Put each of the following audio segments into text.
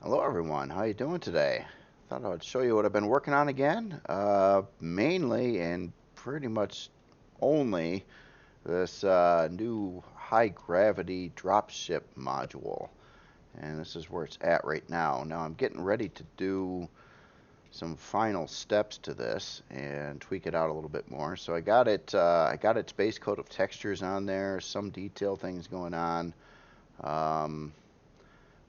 Hello everyone, how you doing today? Thought I would show you what I've been working on again. Mainly and pretty much only this new high gravity dropship module. And this is where it's at right now. Now I'm getting ready to do some final steps to this and tweak it out a little bit more. So I got its base coat of textures on there, some detail things going on. Um,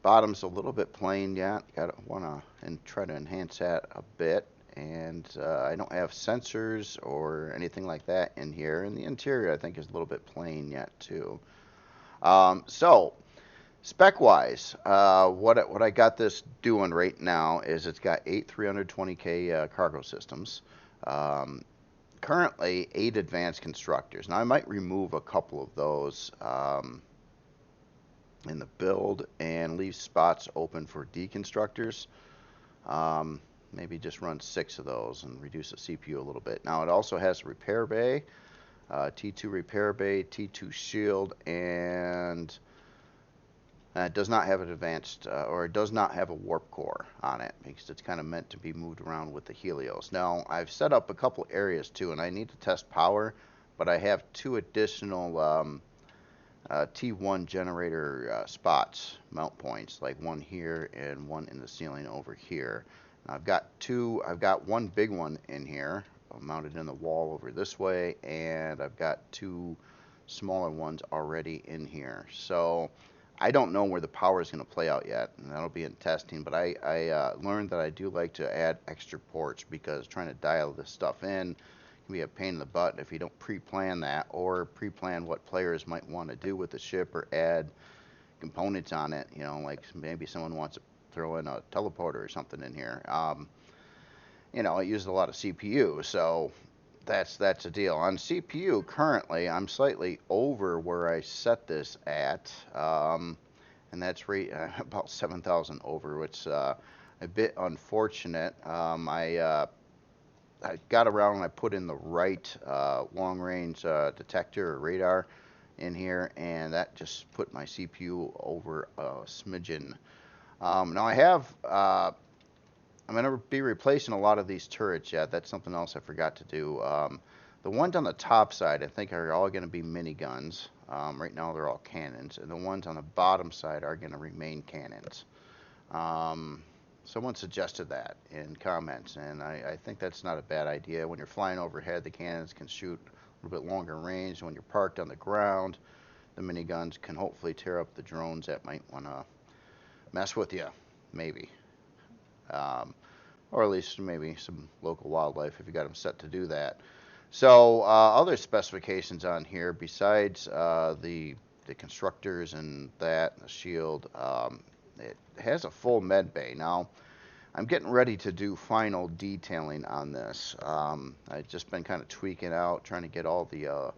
Bottom's a little bit plain yet. Got to want to and try to enhance that a bit. And I don't have sensors or anything like that in here. And the interior I think is a little bit plain yet too. So spec-wise, what I got this doing right now is it's got 8 320K cargo systems. Um, Currently 8 advanced constructors. Now I might remove a couple of those. In the build and leave spots open for deconstructors. Um, Maybe just run 6 of those and reduce the CPU a little bit. Now it also has a repair bay, T2 repair bay, T2 shield, and it does not have an advanced, or it does not have a warp core on it because it's kind of meant to be moved around with the Helios. Now I've set up a couple areas too, and I need to test power, but I have 2 additional T1 generator spots, mount points, like one here and one in the ceiling over here. Now I've got one big one in here, mounted in the wall over this way, and I've got 2 smaller ones already in here. So I don't know where the power is going to play out yet, and that'll be in testing, but I learned that I do like to add extra ports because trying to dial this stuff in can be a pain in the butt if you don't pre-plan that or pre-plan what players might want to do with the ship or add components on it. You know, like maybe someone wants to throw in a teleporter or something in here. It uses a lot of CPU, so that's a deal. On CPU, currently, I'm slightly over where I set this at, and that's right about 7,000 over, which a bit unfortunate. I got around and I put in the right long range detector or radar in here, and that just put my CPU over a smidgen. Now I'm going to be replacing a lot of these turrets yet. That's something else I forgot to do. The ones on the top side I think are all going to be miniguns. Right now they're all cannons, and the ones on the bottom side are going to remain cannons. Um, Someone suggested that in comments, and I think that's not a bad idea. When you're flying overhead, the cannons can shoot a little bit longer range. When you're parked on the ground, the miniguns can hopefully tear up the drones that might want to mess with you, maybe. Um, or at least maybe some local wildlife if you got them set to do that. So other specifications on here besides the constructors and that and the shield, it has a full med bay. Now I'm getting ready to do final detailing on this. I've just been kind of tweaking out, trying to get all the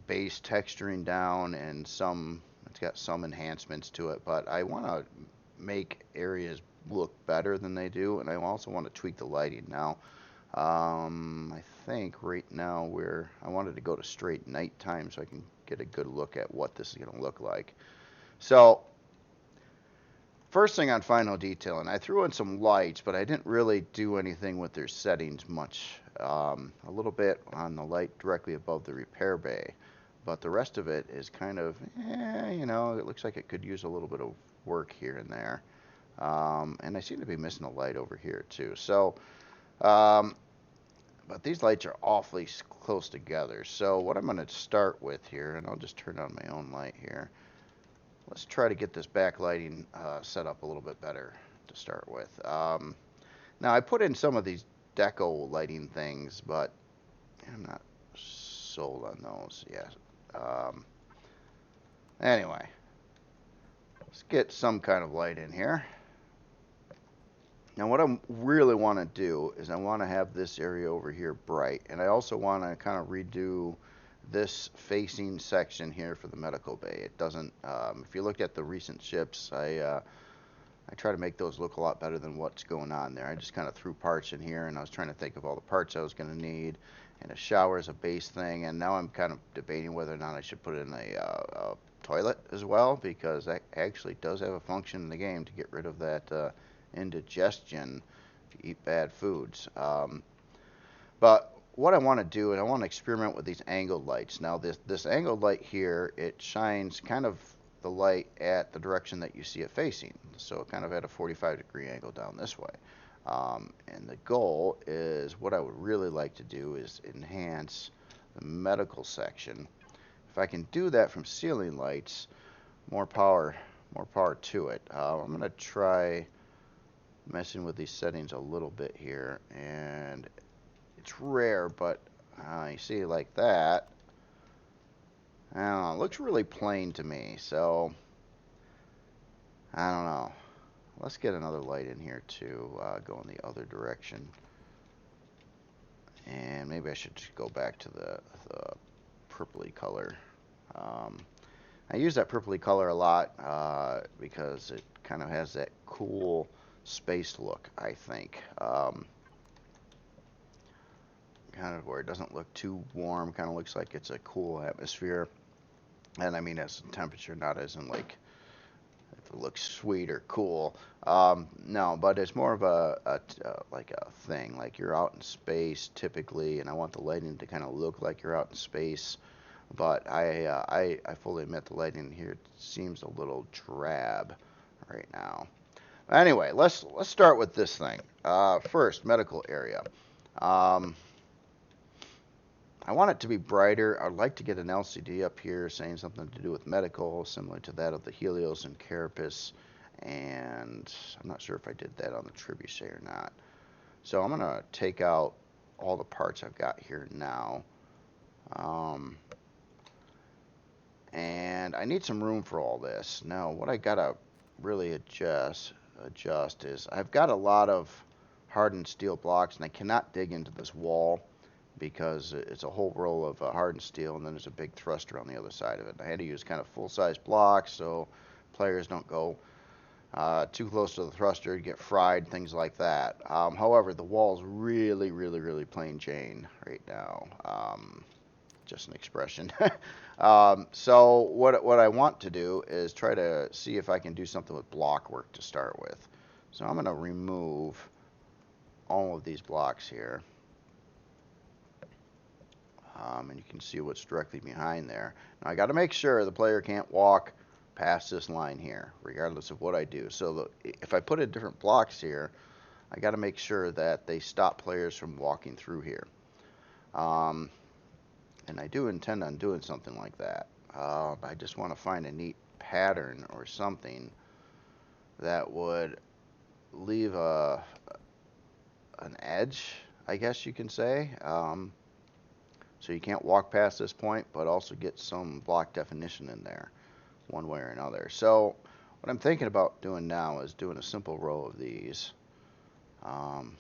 base texturing down and it's got some enhancements to it, but I want to make areas look better than they do, and I also want to tweak the lighting. Now, I think right now I wanted to go to straight nighttime so I can get a good look at what this is going to look like. So first thing on final detailing, I threw in some lights, but I didn't really do anything with their settings much. A little bit on the light directly above the repair bay, but the rest of it is kind of, it looks like it could use a little bit of work here and there. And I seem to be missing a light over here too. So, um, but these lights are awfully close together. So what I'm going to start with here, and I'll just turn on my own light here. Let's try to get this backlighting set up a little bit better to start with. Now I put in some of these deco lighting things, but I'm not sold on those yet. Anyway, let's get some kind of light in here. Now what I really want to do is I want to have this area over here bright, and I also want to kind of redo this facing section here for the medical bay. It doesn't, if you look at the recent ships, I try to make those look a lot better than what's going on there. I just kind of threw parts in here, and I was trying to think of all the parts I was going to need, and a shower is a base thing, and now I'm kind of debating whether or not I should put in a toilet as well, because that actually does have a function in the game to get rid of that indigestion if you eat bad foods. But what I want to do is I want to experiment with these angled lights. Now this angled light here, it shines kind of the light at the direction that you see it facing. So kind of at a 45-degree angle down this way. And the goal is, what I would really like to do is enhance the medical section. If I can do that from ceiling lights, more power to it. I'm going to try messing with these settings a little bit here, and it's rare, but you see like that. I don't know, it looks really plain to me, so I don't know. Let's get another light in here to go in the other direction. And maybe I should just go back to the purpley color. I use that purpley color a lot because it kind of has that cool space look, I think. Kind of where it doesn't look too warm, kind of looks like it's a cool atmosphere. And I mean as in temperature, not as in like if it looks sweet or cool. No, but it's more of like a thing, like you're out in space typically, and I want the lighting to kind of look like you're out in space. But I fully admit the lighting here seems a little drab right now. Anyway, let's start with this thing. First, medical area. I want it to be brighter. I'd like to get an LCD up here saying something to do with medical, similar to that of the Helios and Carapace. And I'm not sure if I did that on the Trebuchet or not. So I'm going to take out all the parts I've got here now. And I need some room for all this. Now, what I got to really adjust is I've got a lot of hardened steel blocks, and I cannot dig into this wall because it's a whole row of hardened steel, and then there's a big thruster on the other side of it. I had to use kind of full-size blocks so players don't go too close to the thruster, get fried, things like that. However, the wall's really, really, really plain Jane right now. Just an expression. So what I want to do is try to see if I can do something with block work to start with. So I'm going to remove all of these blocks here. And you can see what's directly behind there. Now I got to make sure the player can't walk past this line here, regardless of what I do. So if I put in different blocks here, I got to make sure that they stop players from walking through here. And I do intend on doing something like that. I just want to find a neat pattern or something that would leave an edge, I guess you can say. So you can't walk past this point, but also get some block definition in there, one way or another. So what I'm thinking about doing now is doing a simple row of these, and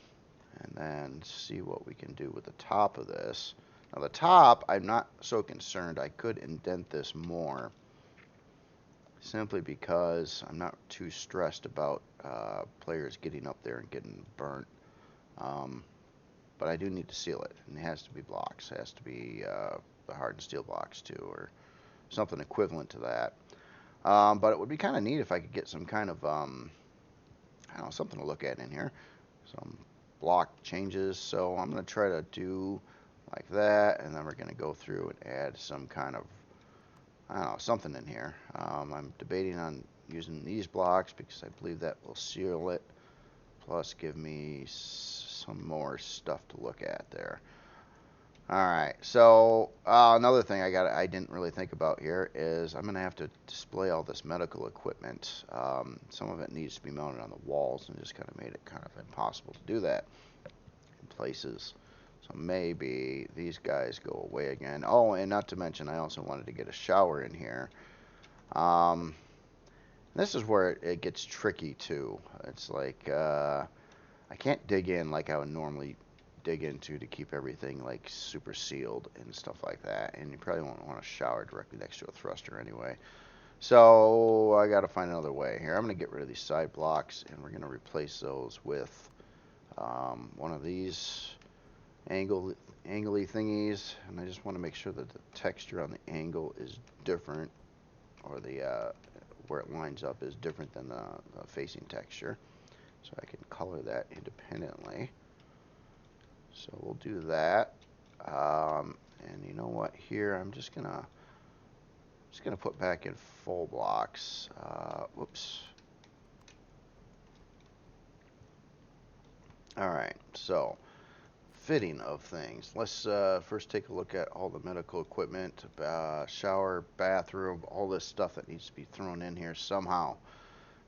then see what we can do with the top of this. Now the top, I'm not so concerned. I could indent this more, simply because I'm not too stressed about players getting up there and getting burnt. But I do need to seal it, and it has to be blocks. It has to be the hardened steel blocks too, or something equivalent to that. But it would be kind of neat if I could get some kind of, I don't know, something to look at in here. Some block changes. So I'm going to try to do like that, and then we're going to go through and add some kind of, I don't know, something in here. I'm debating on using these blocks because I believe that will seal it, plus give me some more stuff to look at there. Alright, so another thing I didn't really think about here is I'm going to have to display all this medical equipment. Some of it needs to be mounted on the walls, and just kind of made it kind of impossible to do that in places. So maybe these guys go away again. Oh, and not to mention, I also wanted to get a shower in here. This is where it gets tricky too. It's like I can't dig in like I would normally dig into to keep everything like super sealed and stuff like that. And you probably won't want to shower directly next to a thruster anyway. So I got to find another way here. I'm going to get rid of these side blocks, and we're going to replace those with one of these angly thingies. And I just want to make sure that the texture on the angle is different, or the where it lines up is different than the facing texture. So I can color that independently. So we'll do that. And you know what? Here I'm just gonna put back in full blocks. Whoops. All right. So fitting of things. Let's first take a look at all the medical equipment, shower, bathroom, all this stuff that needs to be thrown in here somehow.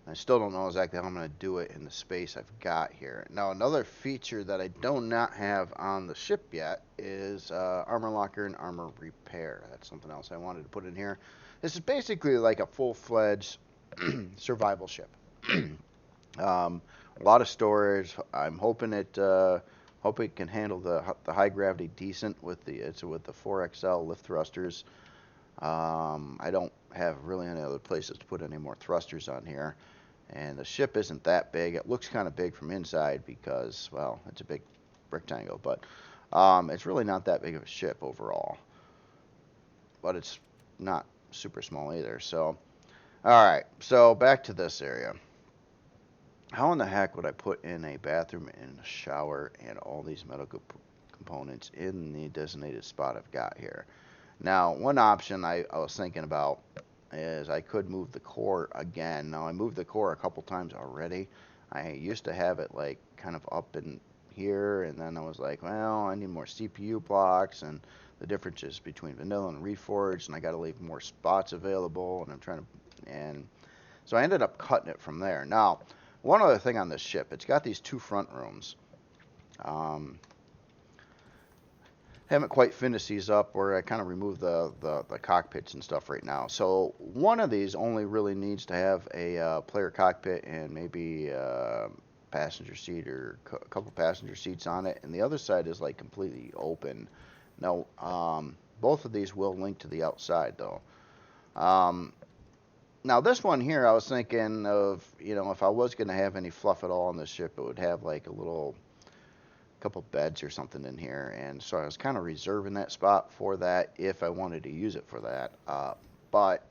I still don't know exactly how I'm going to do it in the space I've got here. Now, another feature that I do not have on the ship yet is armor locker and armor repair. That's something else I wanted to put in here. This is basically like a full-fledged survival ship. A lot of storage. I'm hoping it can handle the high gravity decent with the 4XL lift thrusters. I don't have really any other places to put any more thrusters on here. And the ship isn't that big. It looks kind of big from inside because, well, it's a big rectangle, but it's really not that big of a ship overall. But it's not super small either. So, all right. So back to this area. How in the heck would I put in a bathroom and a shower and all these medical components in the designated spot I've got here? Now, one option I was thinking about is I could move the core again. Now, I moved the core a couple times already. I used to have it like kind of up in here, and then I was like, well, I need more CPU blocks, and the differences between vanilla and reforged, and I got to leave more spots available, and I'm trying to, and so I ended up cutting it from there. Now, one other thing on this ship, it's got these two front rooms. Haven't quite finished these up where I kind of removed the cockpits and stuff right now. So one of these only really needs to have a player cockpit and maybe a passenger seat or a couple passenger seats on it. And the other side is like completely open. Now, both of these will link to the outside though. Now this one here, I was thinking of, if I was going to have any fluff at all on this ship, it would have like a couple beds or something in here, and so I was kind of reserving that spot for that if I wanted to use it for that. But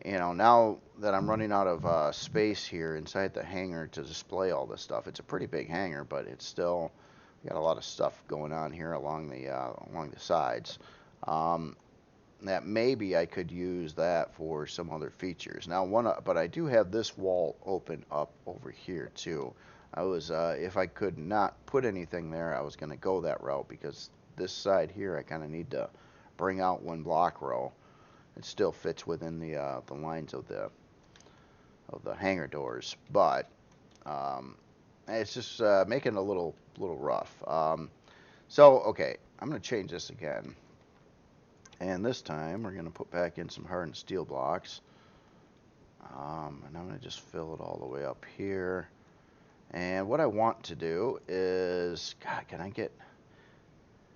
now that I'm running out of space here inside the hangar to display all this stuff, it's a pretty big hangar, but it's still got a lot of stuff going on here along the sides. That maybe I could use that for some other features. Now, but I do have this wall open up over here too. I was, if I could not put anything there, I was going to go that route because this side here, I kind of need to bring out one block row. It still fits within the lines of the hangar doors, but it's just making it a little rough. So okay, I'm going to change this again, and this time we're going to put back in some hardened steel blocks, and I'm going to just fill it all the way up here. And what I want to do is, God, can I get,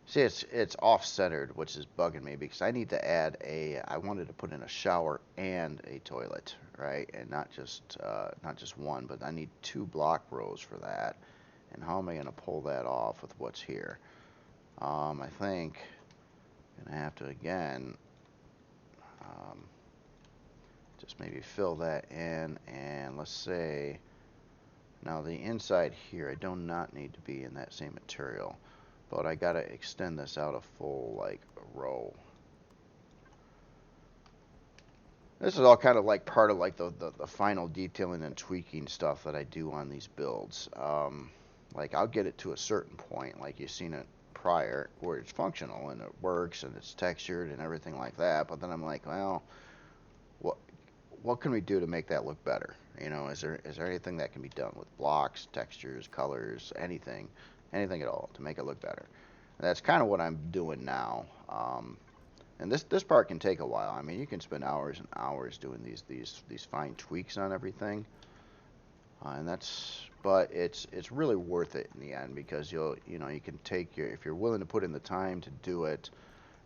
see, it's off-centered, which is bugging me because I need to add I wanted to put in a shower and a toilet, right? And not just one, but I need 2 block rows for that. And how am I going to pull that off with what's here? I think I'm going to have to, again, just maybe fill that in, and let's say, now the inside here, I do not need to be in that same material, but I gotta extend this out a full like row. This is all kind of like part of like the final detailing and tweaking stuff that I do on these builds. Like I'll get it to a certain point, like you've seen it prior, where it's functional and it works and it's textured and everything like that, but then I'm like, well, what can we do to make that look better? Is there anything that can be done with blocks, textures, colors, anything at all to make it look better? And that's kind of what I'm doing now. And this part can take a while. I mean, you can spend hours and hours doing these fine tweaks on everything, but it's really worth it in the end because you can take if you're willing to put in the time to do it,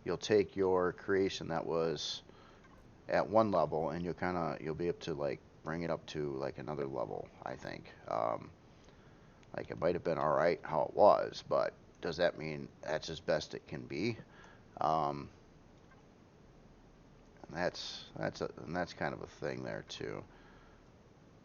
you'll take your creation that was at one level and you'll be able to like bring it up to like another level. I think like it might have been all right how it was, but does that mean that's as best it can be? And that's kind of a thing there too.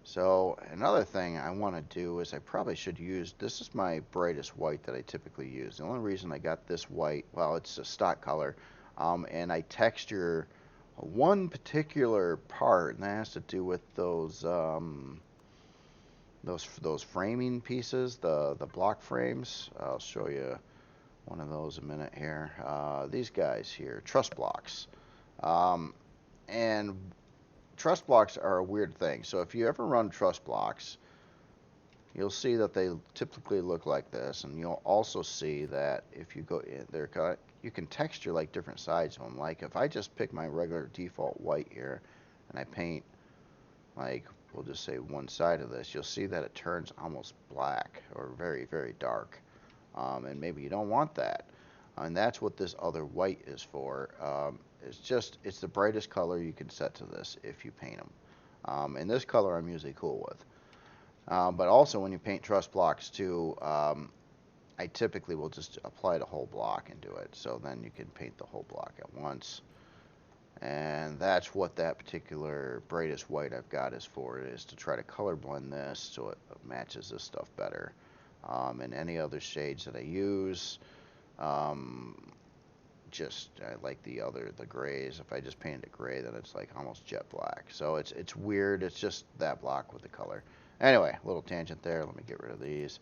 So another thing I want to do is I probably should use, this is my brightest white that I typically use. The only reason I got this white, well, it's a stock color, and I texture one particular part, and that has to do with those framing pieces, the block frames. I'll show you one of those in a minute here. These guys here, truss blocks. And truss blocks are a weird thing. So if you ever run truss blocks, you'll see that they typically look like this, and you'll also see that if you go in, you can texture like different sides of them. Like if I just pick my regular default white here, and I paint like, we'll just say one side of this, you'll see that it turns almost black or very, very dark. And maybe you don't want that. And that's what this other white is for. It's the brightest color you can set to this if you paint them. And this color I'm usually cool with. But also when you paint truss blocks too, I typically will just apply the whole block and do it. So then you can paint the whole block at once. And that's what that particular brightest white I've got is for, is to try to color blend this so it matches this stuff better. And any other shades that I use, I like the grays. If I just painted it gray, then it's like almost jet black. So it's weird. It's just that block with the color. Anyway, a little tangent there. Let me get rid of these.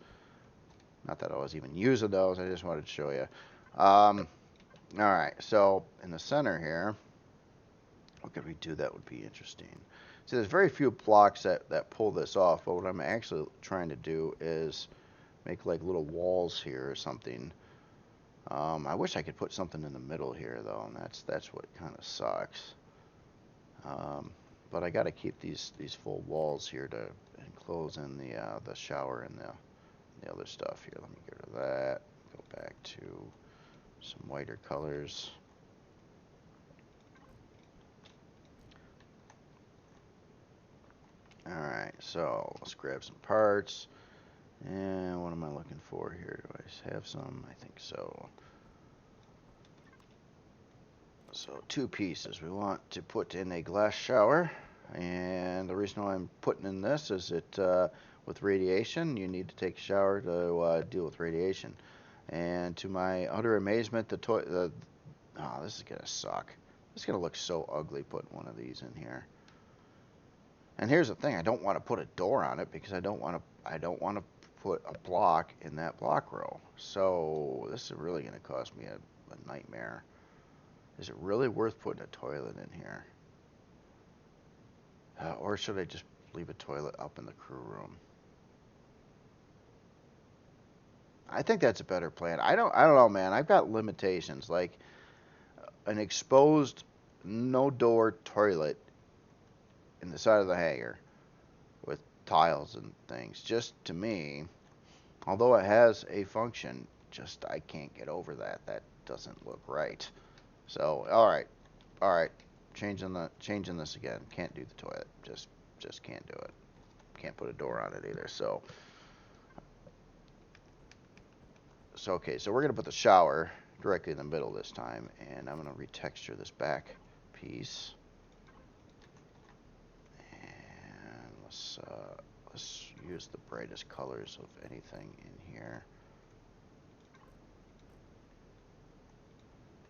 Not that I was even using those. I just wanted to show you. All right. So in the center here, what could we do that would be interesting? See, there's very few blocks that pull this off, but what I'm actually trying to do is make like little walls here or something. I wish I could put something in the middle here though, and that's what kind of sucks. But I got to keep these full walls here to enclose in the shower and the other stuff here. Let me get rid of that. Go back to some whiter colors. Alright, so let's grab some parts. And what am I looking for here? Do I have some? I think so. So 2 pieces. We want to put in a glass shower. And the reason why I'm putting in this is with radiation, you need to take a shower to deal with radiation. And to my utter amazement, oh, this is going to suck. This is going to look so ugly putting one of these in here. And here's the thing, I don't want to put a door on it because I don't want to put a block in that block row. So this is really going to cost me a nightmare. Is it really worth putting a toilet in here? Or should I just leave a toilet up in the crew room? I think that's a better plan. I don't know, man. I've got limitations. Like an exposed no door toilet in the side of the hangar with tiles and things, just to me, although it has a function, just I can't get over that. That doesn't look right. So all right, changing this again. Can't do the toilet. Just can't do it. Can't put a door on it either. So okay, so we're gonna put the shower directly in the middle this time, and I'm gonna retexture this back piece. Let's use the brightest colors of anything in here.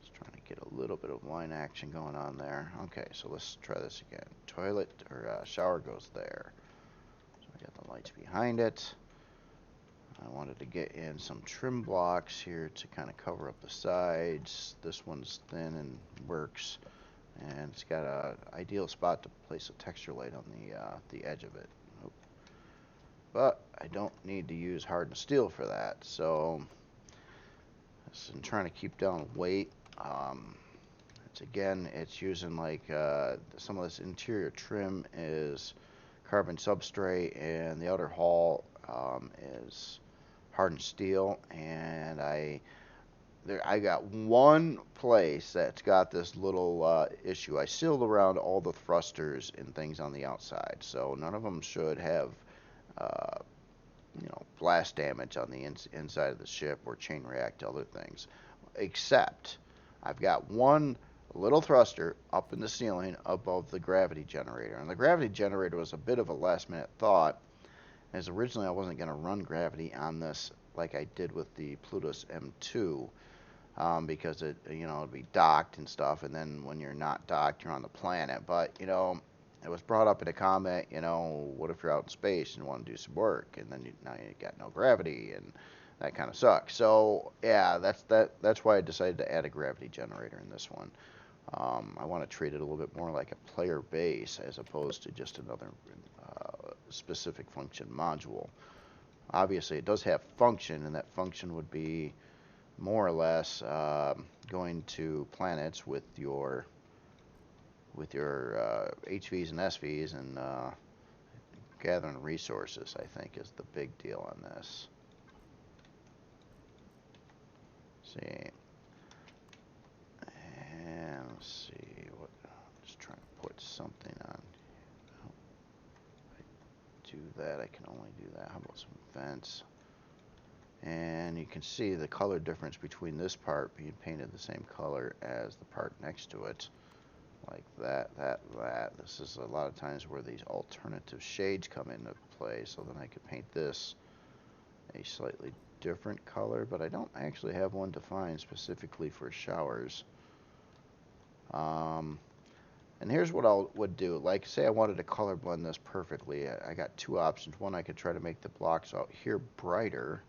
Just trying to get a little bit of line action going on there. Okay, so let's try this again. Toilet or shower goes there. So I got the lights behind it. I wanted to get in some trim blocks here to kind of cover up the sides. This one's thin and works. And it's got an ideal spot to place a texture light on the edge of it. Nope. But I don't need to use hardened steel for that. So I'm trying to keep down weight. It's using like some of this interior trim is carbon substrate, and the outer hull is hardened steel. And I got one place that's got this little issue. I sealed around all the thrusters and things on the outside, so none of them should have blast damage on the inside of the ship or chain react to other things. Except I've got one a little thruster up in the ceiling above the gravity generator. And the gravity generator was a bit of a last minute thought, as originally I wasn't going to run gravity on this like I did with the Plutus M2, because it'd be docked and stuff, and then when you're not docked, you're on the planet. But, it was brought up in a comment, what if you're out in space and want to do some work, and then now you got no gravity, and that kind of sucks. So, yeah, that's why I decided to add a gravity generator in this one. I want to treat it a little bit more like a player base as opposed to just another specific function module. Obviously, it does have function, and that function would be more or less going to planets with your HVs and SVs and gathering resources, I think, is the big deal on this. See, and let's see what. Just trying to put something on. Oh, if I do that, I can only do that. How about some vents? And you can see the color difference between this part being painted the same color as the part next to it. Like that. This is a lot of times where these alternative shades come into play, so then I could paint this a slightly different color, but I don't actually have one defined specifically for showers. And here's what I would do. Like, say I wanted to color blend this perfectly. I got two options. One, I could try to make the blocks out here brighter,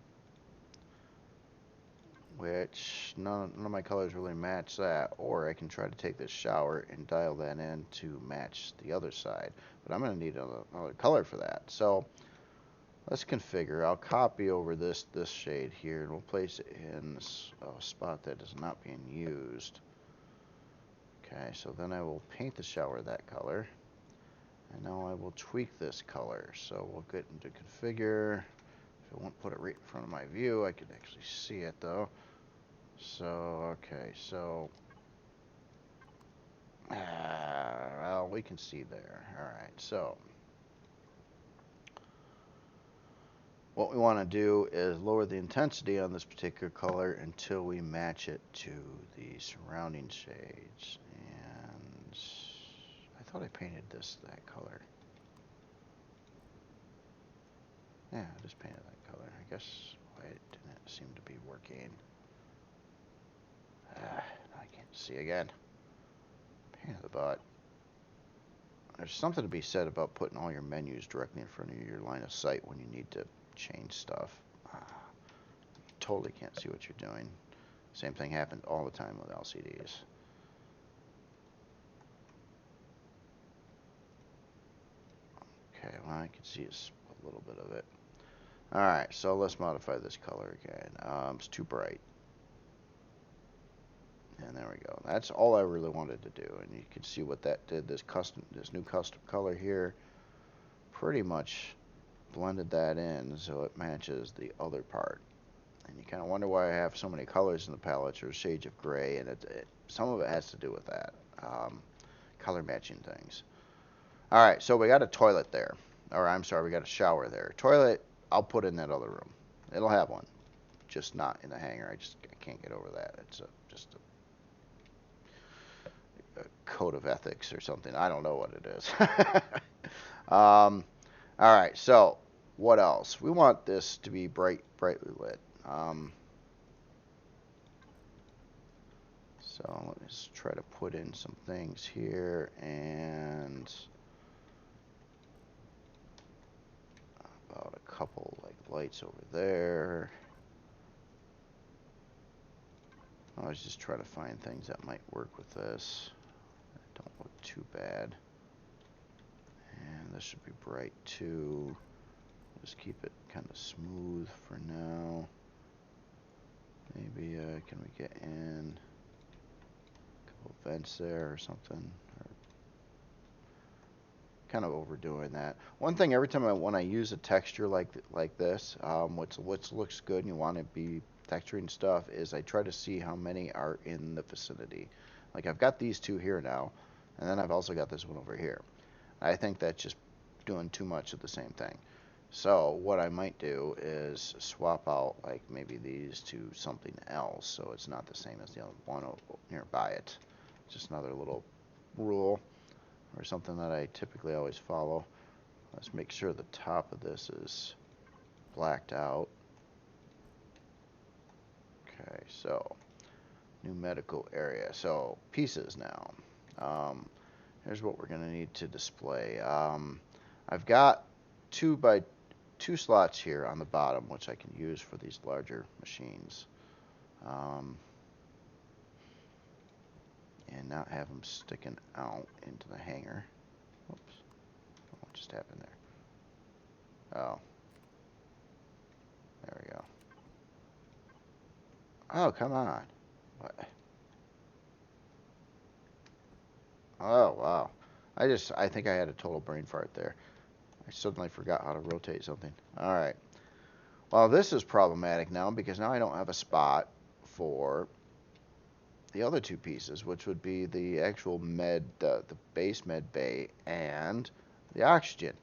which none of my colors really match that, or I can try to take this shower and dial that in to match the other side, but I'm going to need another color for that. So let's configure. I'll copy over this shade here, and we'll place it in this spot that is not being used. Okay, so then I will paint the shower that color, and now I will tweak this color. So we'll get into configure. If I won't put it right in front of my view, I can actually see it though. So, okay, so, well, we can see there. Alright, so, what we want to do is lower the intensity on this particular color until we match it to the surrounding shades. And I thought I painted this that color. Yeah, I just painted that color. I guess why it didn't seem to be working. I can't see again. Pain in the butt. There's something to be said about putting all your menus directly in front of your line of sight when you need to change stuff. You totally can't see what you're doing. Same thing happened all the time with LCDs. Okay, well, I can see a little bit of it. Alright, so let's modify this color again. It's too bright. And there we go. That's all I really wanted to do. And you can see what that did. This new custom color here pretty much blended that in so it matches the other part. And you kind of wonder why I have so many colors in the palette or shades of gray, and some of it has to do with that. Color matching things. Alright, so we got a toilet there. Or I'm sorry, we got a shower there. Toilet, I'll put in that other room. It'll have one. Just not in the hangar. I can't get over that. It's just a code of ethics or something. I don't know what it is. All right, so what else? We want this to be brightly lit. So let me just try to put in some things here, and about a couple like lights over there. I was just trying to find things that might work with this. Don't look too bad. And this should be bright too. Just keep it kind of smooth for now. Maybe can we get in a couple vents there or something? Or kind of overdoing that. One thing, every time when I use a texture like this, what looks good and you want to be texturing stuff, is I try to see how many are in the vicinity. Like I've got these two here now, and then I've also got this one over here. I think that's just doing too much of the same thing. So what I might do is swap out like maybe these to something else, so it's not the same as the other one nearby it. just another little rule or something that I typically always follow. Let's make sure the top of this is blacked out. Okay, so new medical area. So pieces now. Here's what we're going to need to display. I've got 2x2 slots here on the bottom, which I can use for these larger machines. And not have them sticking out into the hanger. Oops. What just happened there? Oh. There we go. Oh, come on. What? Oh, wow. I think I had a total brain fart there. I suddenly forgot how to rotate something. Alright. Well, this is problematic now because now I don't have a spot for the other two pieces, which would be the actual the base med bay and the oxygen,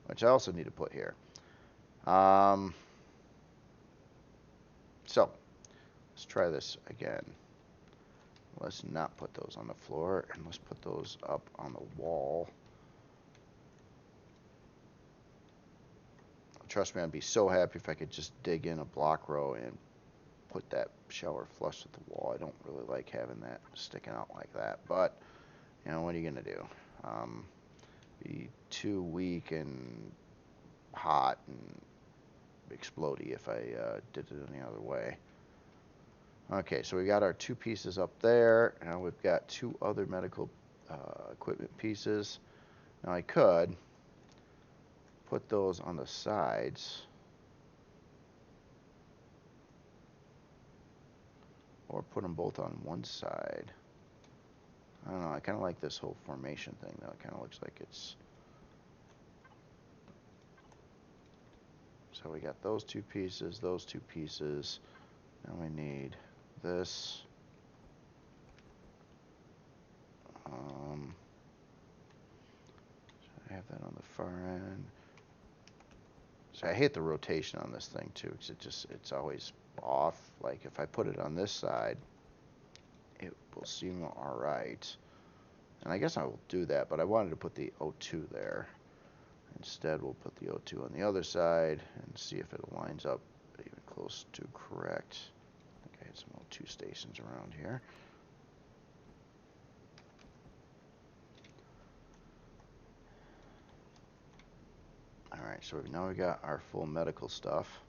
which I also need to put here. So, let's try this again. Let's not put those on the floor, and let's put those up on the wall. Trust me, I'd be so happy if I could just dig in a block row and put that shower flush with the wall. I don't really like having that sticking out like that, but you know, what are you gonna do? Be too weak and hot and explodey if I did it any other way. Okay, so we got our two pieces up there. Now we've got two other medical equipment pieces. Now I could put those on the sides, or put them both on one side. I don't know, I kind of like this whole formation thing though. It kind of looks like it's... So we got those two pieces, Now we need this. I have that on the far end. So I hate the rotation on this thing too, because it's always off. Like if I put it on this side, it will seem alright. And I guess I will do that, but I wanted to put the O2 there. Instead, we'll put the O2 on the other side and see if it lines up even close to correct. I think I had some O2 stations around here. Alright, so now we got our full medical stuff.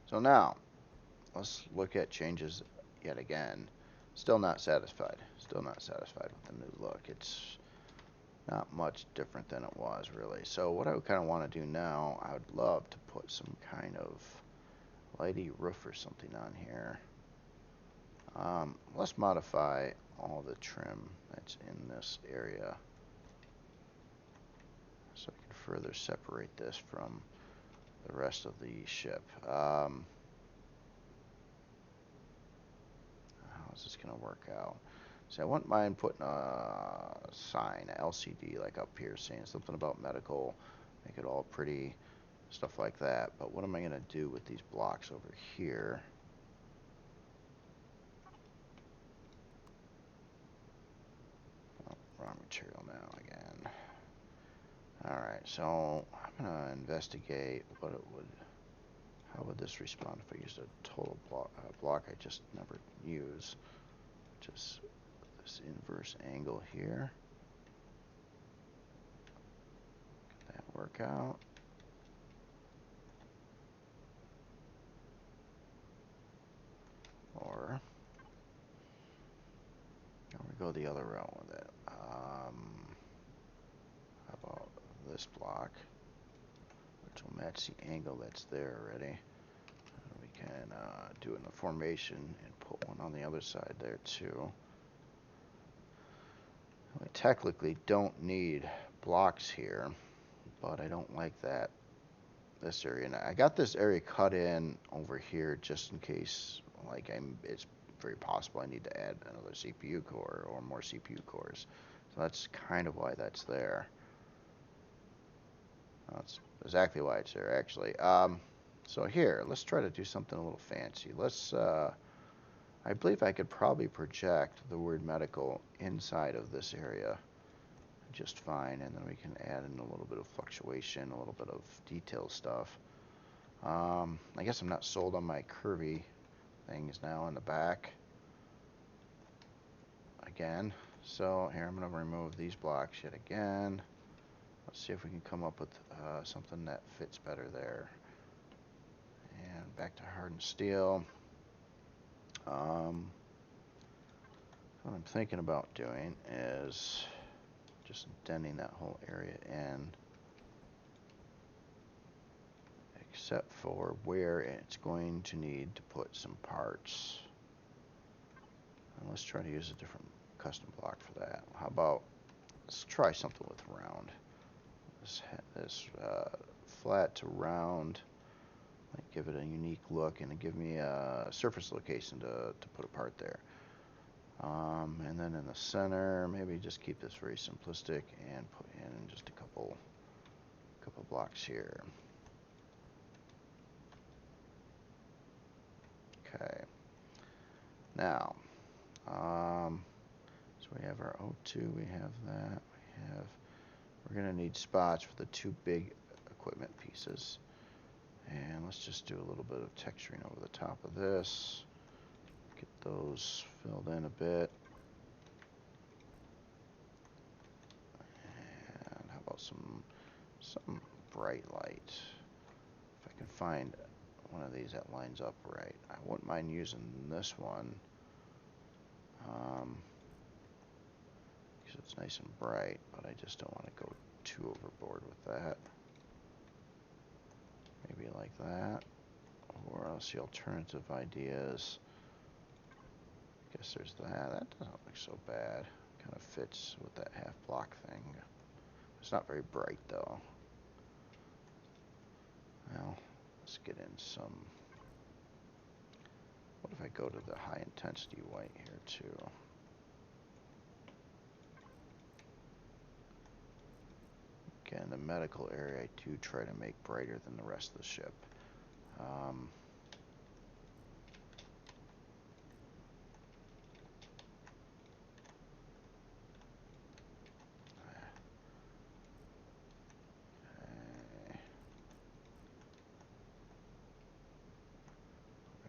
So now, let's look at changes yet again. Still not satisfied. Still not satisfied with the new look. It's not much different than it was, really. So what I would kind of want to do now, I would love to put some kind of lighty roof or something on here. Let's modify all the trim that's in this area so I can further separate this from the rest of the ship. How is this going to work out? So I wouldn't mind putting a sign, a LCD, like up here, saying something about medical, make it all pretty, stuff like that. But what am I going to do with these blocks over here? Oh, wrong material now again. Alright, so I'm going to investigate what it would, how would this respond if I used a total block I just never use, which is this inverse angle here. Can that work out? Or we go the other route with it. How about this block, which will match the angle that's there already. And we can do it in the formation and put one on the other side there too. We technically don't need blocks here, but I don't like that, this area. And I got this area cut in over here just in case, like, it's very possible I need to add another CPU core or more CPU cores. So that's kind of why that's there. That's exactly why it's there, actually. So here, let's try to do something a little fancy. I believe I could probably project the word medical inside of this area just fine, and then we can add in a little bit of fluctuation, a little bit of detail stuff. I guess I'm not sold on my curvy things now in the back again. So here, I'm going to remove these blocks yet again. Let's see if we can come up with something that fits better there. And back to hardened steel. What I'm thinking about doing is just indenting that whole area in, except for where it's going to need to put some parts. And let's try to use a different custom block for that. How about, let's try something with round. This flat to round might give it a unique look and give me a surface location to put a part there. And then in the center, maybe just keep this very simplistic and put in just a couple blocks here. Okay. Now, so we have our O2, we have that, we're going to need spots for the two big equipment pieces. And let's just do a little bit of texturing over the top of this. Get those filled in a bit. And how about some bright light? If I can find one of these that lines up right. I wouldn't mind using this one. Because it's nice and bright, but I just don't want to go too overboard with that. Maybe like that. Or else the alternative ideas. I guess there's that. That doesn't look so bad. Kind of fits with that half block thing. It's not very bright though. Well, let's get in some. What if I go to the high intensity white here too? Again, the medical area I do try to make brighter than the rest of the ship.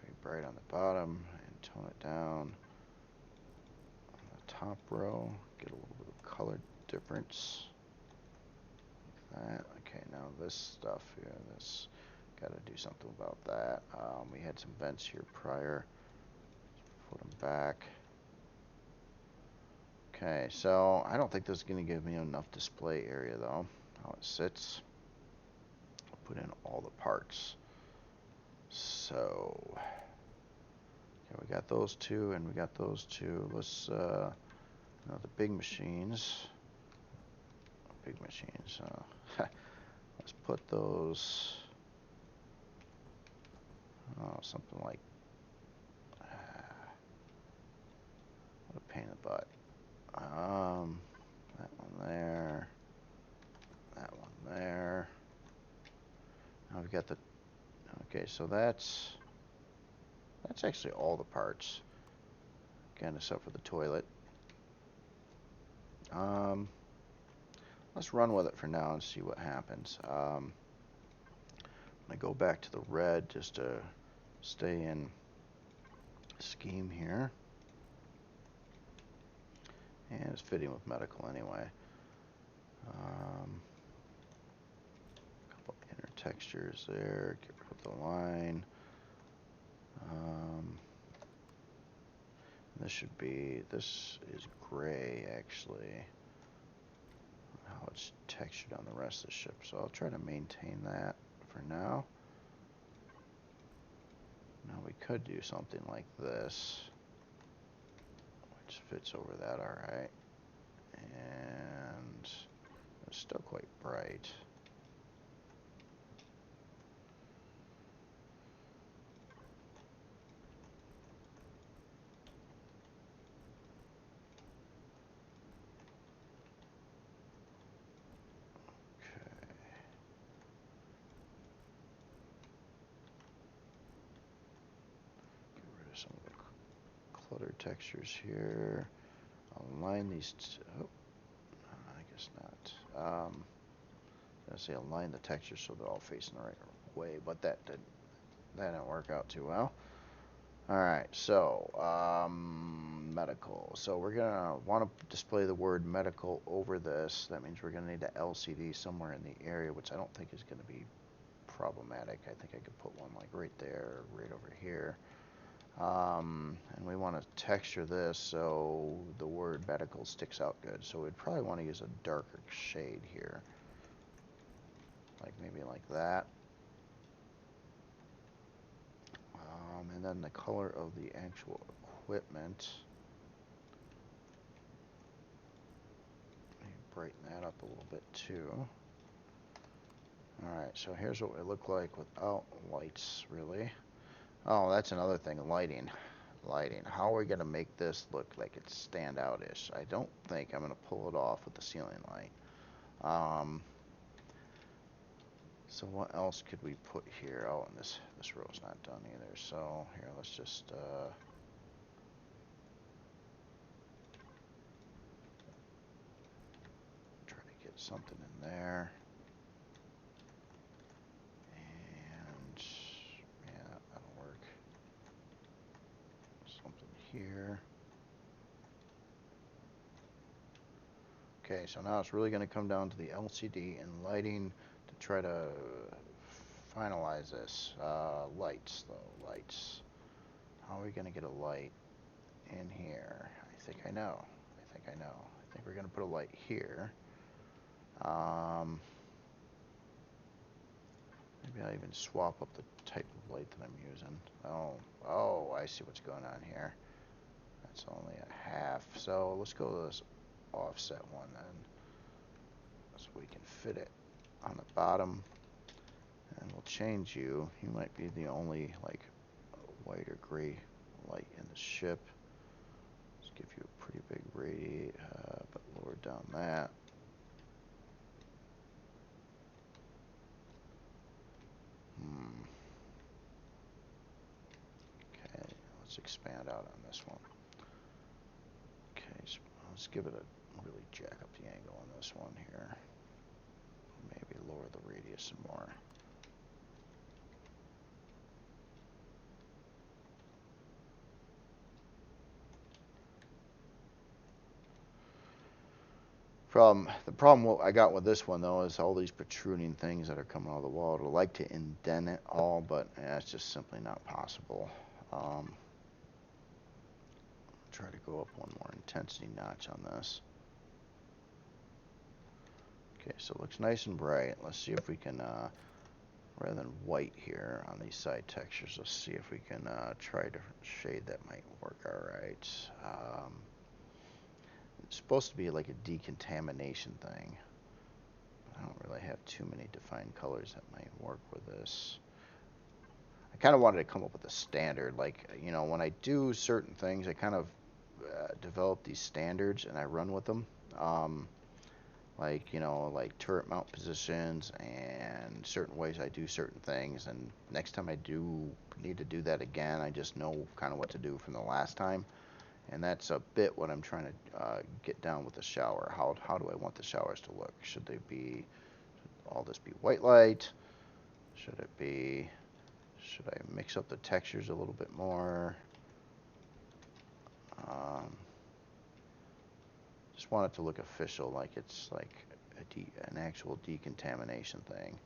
Very bright on the bottom and tone it down on the top row. Get a little bit of color difference. That. Okay, now this stuff here, this got to do something about that. We had some vents here prior. Let's put them back. Okay, so I don't think this is going to give me enough display area though. How it sits. I'll put in all the parts. So, okay, we got those two and we got those two. Let's, the big machines. Let's put those, something like, what a pain in the butt. That one there, that one there. Now we've got the, okay, so that's actually all the parts. Again, except for the toilet. Let's run with it for now and see what happens. I'm going to go back to the red just to stay in scheme here. And it's fitting with medical anyway. Couple inner textures there. Get rid of the line. This is gray actually. How it's textured on the rest of the ship, so I'll try to maintain that for now. Now we could do something like this, which fits over that alright, and it's still quite bright. clutter textures here. Align these. Oh, I guess not. I was gonna say align the textures so they're all facing the right way, but that didn't work out too well. All right, so medical. So we're gonna want to display the word medical over this. That means we're gonna need an LCD somewhere in the area, which I don't think is gonna be problematic. I think I could put one like right there, right over here. And we want to texture this so the word medical sticks out good. So we'd probably want to use a darker shade here. Like maybe like that. And then the color of the actual equipment. Brighten that up a little bit too. Alright, so here's what we look like without lights, really. Oh, that's another thing, lighting. Lighting. How are we going to make this look like it's standout-ish? I don't think I'm going to pull it off with the ceiling light. So what else could we put here? Oh, and this row's not done either. So here, let's just try to get something in there. And yeah, that'll work. Something here. Okay, so now it's really going to come down to the LCD and lighting to try to finalize this. Lights, though. Lights. How are we going to get a light in here? I think I know. I think we're going to put a light here. Maybe I'll even swap up the type of light that I'm using. Oh, I see what's going on here. That's only a half. So let's go to this offset one then. So we can fit it on the bottom. And we'll change you. You might be the only like white or gray light in the ship. Let's give you a pretty big radiate, but lower down that. Okay, let's expand out on this one. Okay, so let's give it a really jack up the angle on this one here. Maybe lower the radius some more. The problem what I got with this one though is all these protruding things that are coming out of the wall. I'd like to indent it all, but it's just simply not possible. Try to go up one more intensity notch on this. Okay, so it looks nice and bright. Let's see if we can, rather than white here on these side textures, let's see if we can try a different shade that might work alright. It's supposed to be like a decontamination thing. I don't really have too many defined colors that might work with this. I kind of wanted to come up with a standard. Like, you know, when I do certain things, I kind of develop these standards and I run with them. Like, you know, like turret mount positions and certain ways I do certain things. And next time I do need to do that again, I just know kind of what to do from the last time. And that's a bit what I'm trying to get down with the shower. How do I want the showers to look? Should they be, all this be white light? Should I mix up the textures a little bit more? Just want it to look official, like it's like an actual decontamination thing.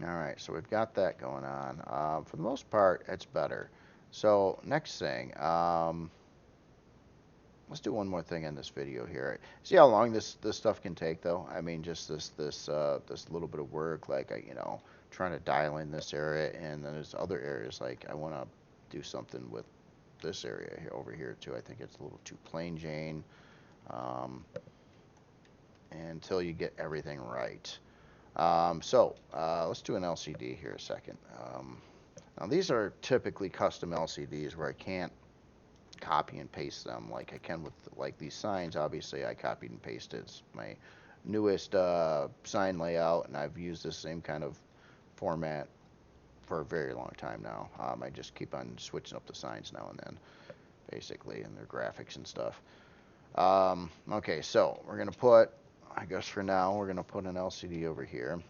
Alright, so we've got that going on. For the most part, it's better. So next thing, let's do one more thing in this video here. See how long this stuff can take, though. I mean, just this little bit of work, like you know, trying to dial in this area, and then there's other areas like I want to do something with this area here over here too. I think it's a little too plain Jane, until you get everything right. So let's do an LCD here a second. Now these are typically custom LCDs where I can't copy and paste them like I can with like these signs. Obviously I copied and pasted. It's my newest sign layout, and I've used the same kind of format for a very long time now. I just keep on switching up the signs now and then, basically, and their graphics and stuff. Okay, so we're going to put, I guess for now, we're going to put an LCD over here.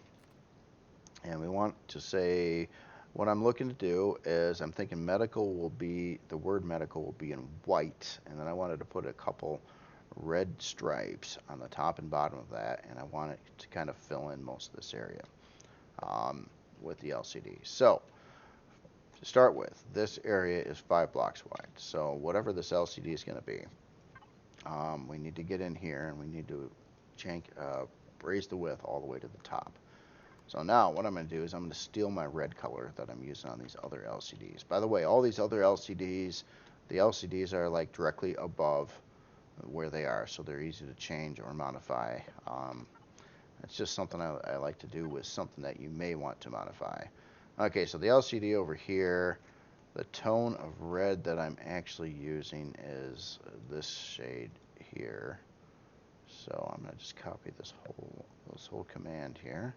And we want to say, what I'm looking to do is I'm thinking medical will be, the word medical will be in white. And then I wanted to put a couple red stripes on the top and bottom of that. And I want it to kind of fill in most of this area with the LCD. So to start with, this area is 5 blocks wide. So whatever this LCD is going to be, we need to get in here and we need to raise the width all the way to the top. So now what I'm going to do is I'm going to steal my red color that I'm using on these other LCDs. By the way, all these other LCDs, the LCDs are like directly above where they are, so they're easy to change or modify. It's just something I like to do with something that you may want to modify. Okay, so the LCD over here, the tone of red that I'm actually using is this shade here. So I'm going to just copy this whole command here,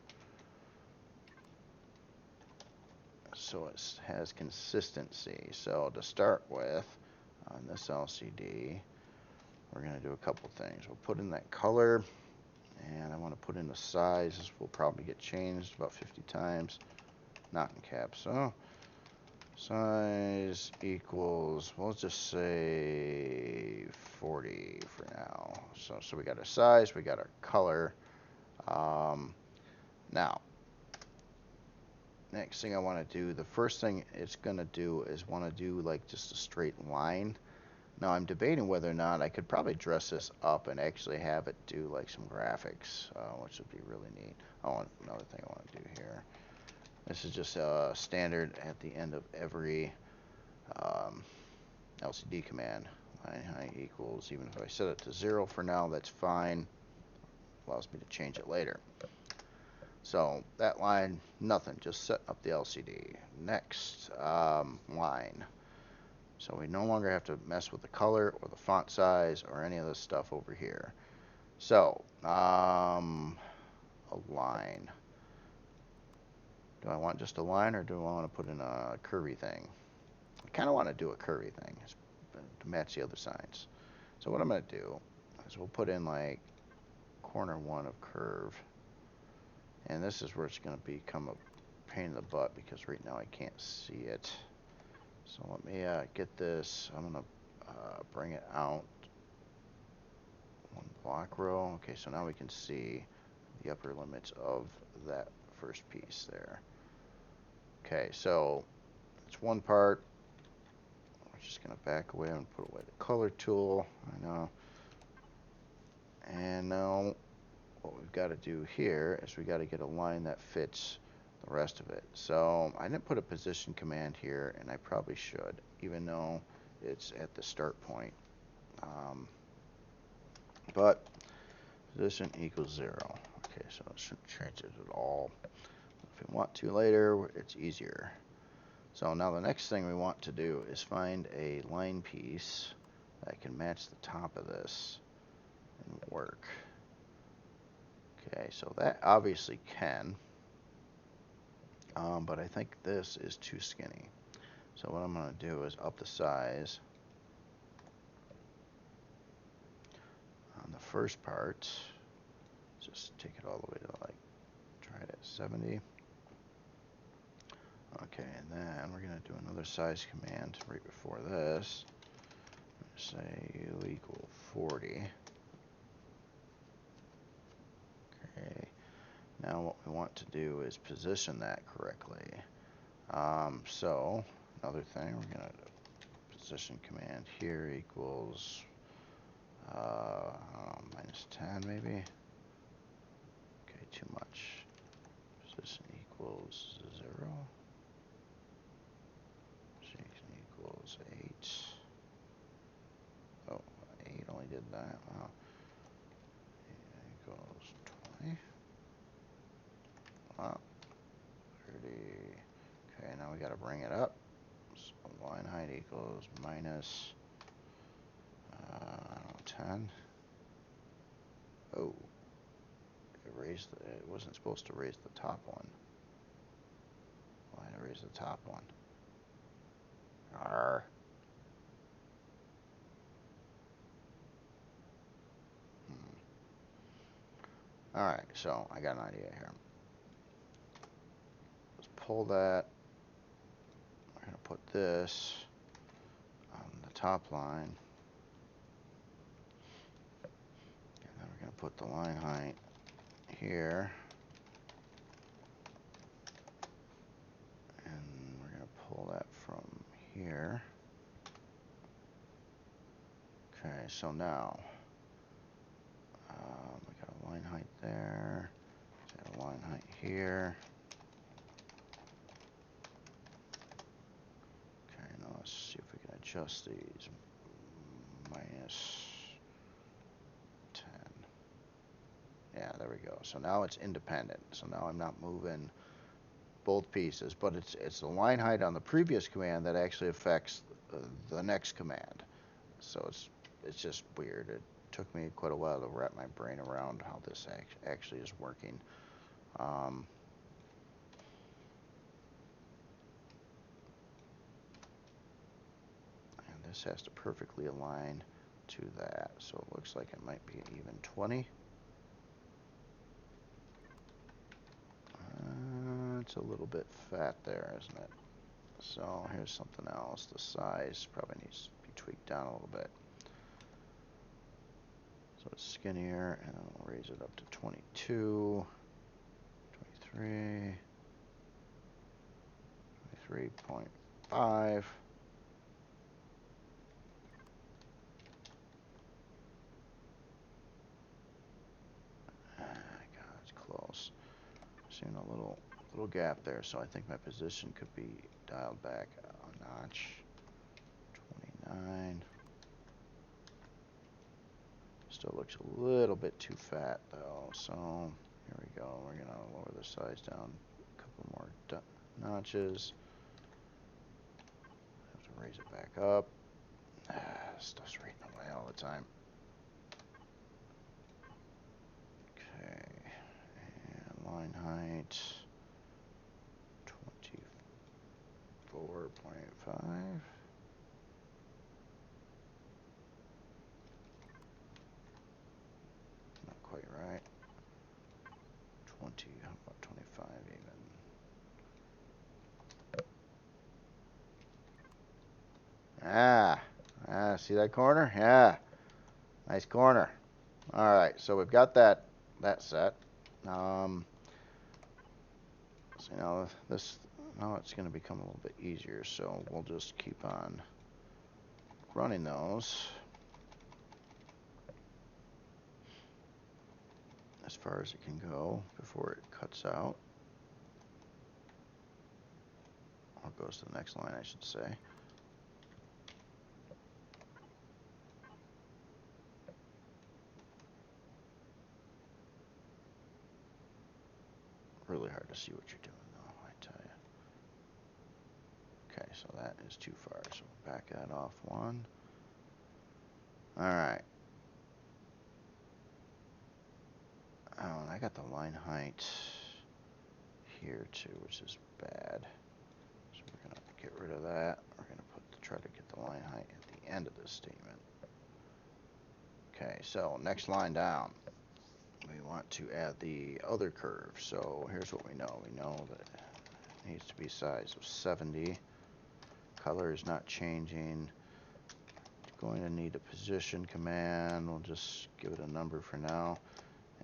so it has consistency. So to start with, on this LCD, we're going to do a couple things. We'll put in that color, and I want to put in the size. This will probably get changed about 50 times, not in caps. So size equals, we'll just say 40 for now. So we got our size, we got our color. Now, next thing I want to do, the first thing it's going to do is want to do like just a straight line. Now I'm debating whether or not I could probably dress this up and actually have it do like some graphics, which would be really neat. Oh, another thing I want to do here. This is just a standard at the end of every LCD command. Line height equals, even if I set it to 0 for now, that's fine. Allows me to change it later. So that line, nothing, just set up the LCD. Next, line. So we no longer have to mess with the color or the font size or any of this stuff over here. So, a line. Do I want just a line, or do I want to put in a curvy thing? I kind of want to do a curvy thing to match the other signs. So what I'm going to do is we'll put in like corner 1 of curve. And this is where it's going to become a pain in the butt because right now I can't see it. So let me get this. I'm going to bring it out 1 block row. Okay, so now we can see the upper limits of that first piece there. Okay, so it's one part. We're just going to back away and put away the color tool. I know. And now what we've got to do here is we got to get a line that fits the rest of it. So I didn't put a position command here, and I probably should, even though it's at the start point. But position equals 0. Okay, so it shouldn't change it at all. If we want to later, it's easier. So now the next thing we want to do is find a line piece that can match the top of this and work. Okay, so that obviously can, but I think this is too skinny. So what I'm going to do is up the size on the first part. Just take it all the way to like, try it at 70. Okay, and then we're going to do another size command right before this. Say U equal 40. Okay, now what we want to do is position that correctly. So another thing, we're going to position command here equals -10 maybe. Okay, too much. Position equals 0. Position equals 8. Oh, 8 only did that. Wow. Equals 20. Wow. 30. Okay, now we got to bring it up. So line height equals minus 10. Oh, it wasn't supposed to raise the top one. I had to raise the top one. Arr. Alright, so I got an idea here. Let's pull that. We're going to put this on the top line. And then we're going to put the line height here. And we're going to pull that from here. Okay, so now we got a line height there. Got a line height here. Okay, now let's see if we can adjust these. -10. Yeah, there we go. So now it's independent. So now I'm not moving both pieces, but it's the line height on the previous command that actually affects the next command. So it's just weird. It took me quite a while to wrap my brain around how this actually is working. And this has to perfectly align to that. So it looks like it might be even 20. It's a little bit fat there, isn't it? So here's something else. The size probably needs to be tweaked down a little bit. So it's skinnier, and then we'll raise it up to 22, 23, 23.5. God, it's close. Seeing a little gap there, so I think my position could be dialed back a notch. 29. Still looks a little bit too fat though, so here we go. We're gonna lower the size down a couple more notches. Have to raise it back up. Stuff's reading away all the time. Okay, and line height 24.5. Not quite right. 20, how about 25 even? See that corner? Yeah, nice corner. All right, so we've got that set. So now it's going to become a little bit easier. So we'll just keep on running those as far as it can go before it cuts out, or goes to the next line, I should say. Really hard to see what you're doing, though, I tell you. Okay, so that is too far, so we'll back that off one. All right. Oh, and I got the line height here too, which is bad. So we're gonna get rid of that. We're gonna try to get the line height at the end of this statement. Okay, so next line down, we want to add the other curve. So here's what we know. We know that it needs to be size of 70. Color is not changing. It's going to need a position command. We'll just give it a number for now.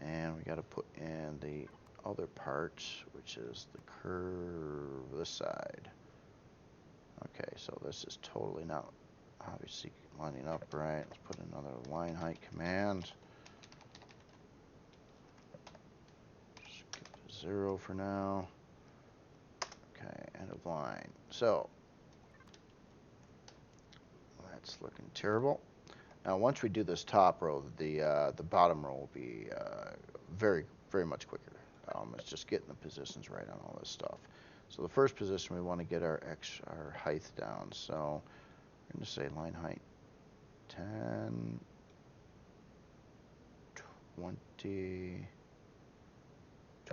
And we got to put in the other part, which is the curve this side. Okay, so this is totally not obviously lining up right. Let's put another line height command. Just give it a 0 for now. Okay, end of line. So that's looking terrible. Now, once we do this top row, the bottom row will be very, very much quicker. It's just getting the positions right on all this stuff. So the first position, we want to get our height down. So we're going to say line height 10, 20,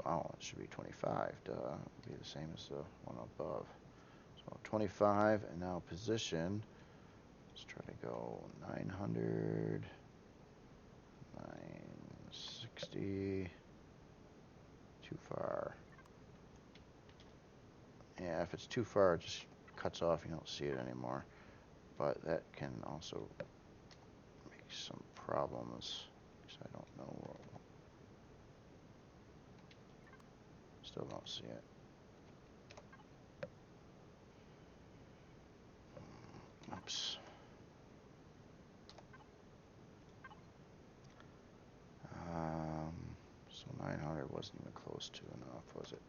Oh, it should be 25. Duh. It'll be the same as the one above. So 25, and now position. Let's try to go 900, 960. Too far. Yeah, if it's too far, it just cuts off. You don't see it anymore. But that can also make some problems. Because I don't know. Still don't see it. Oops. So 900 wasn't even close to enough, was it?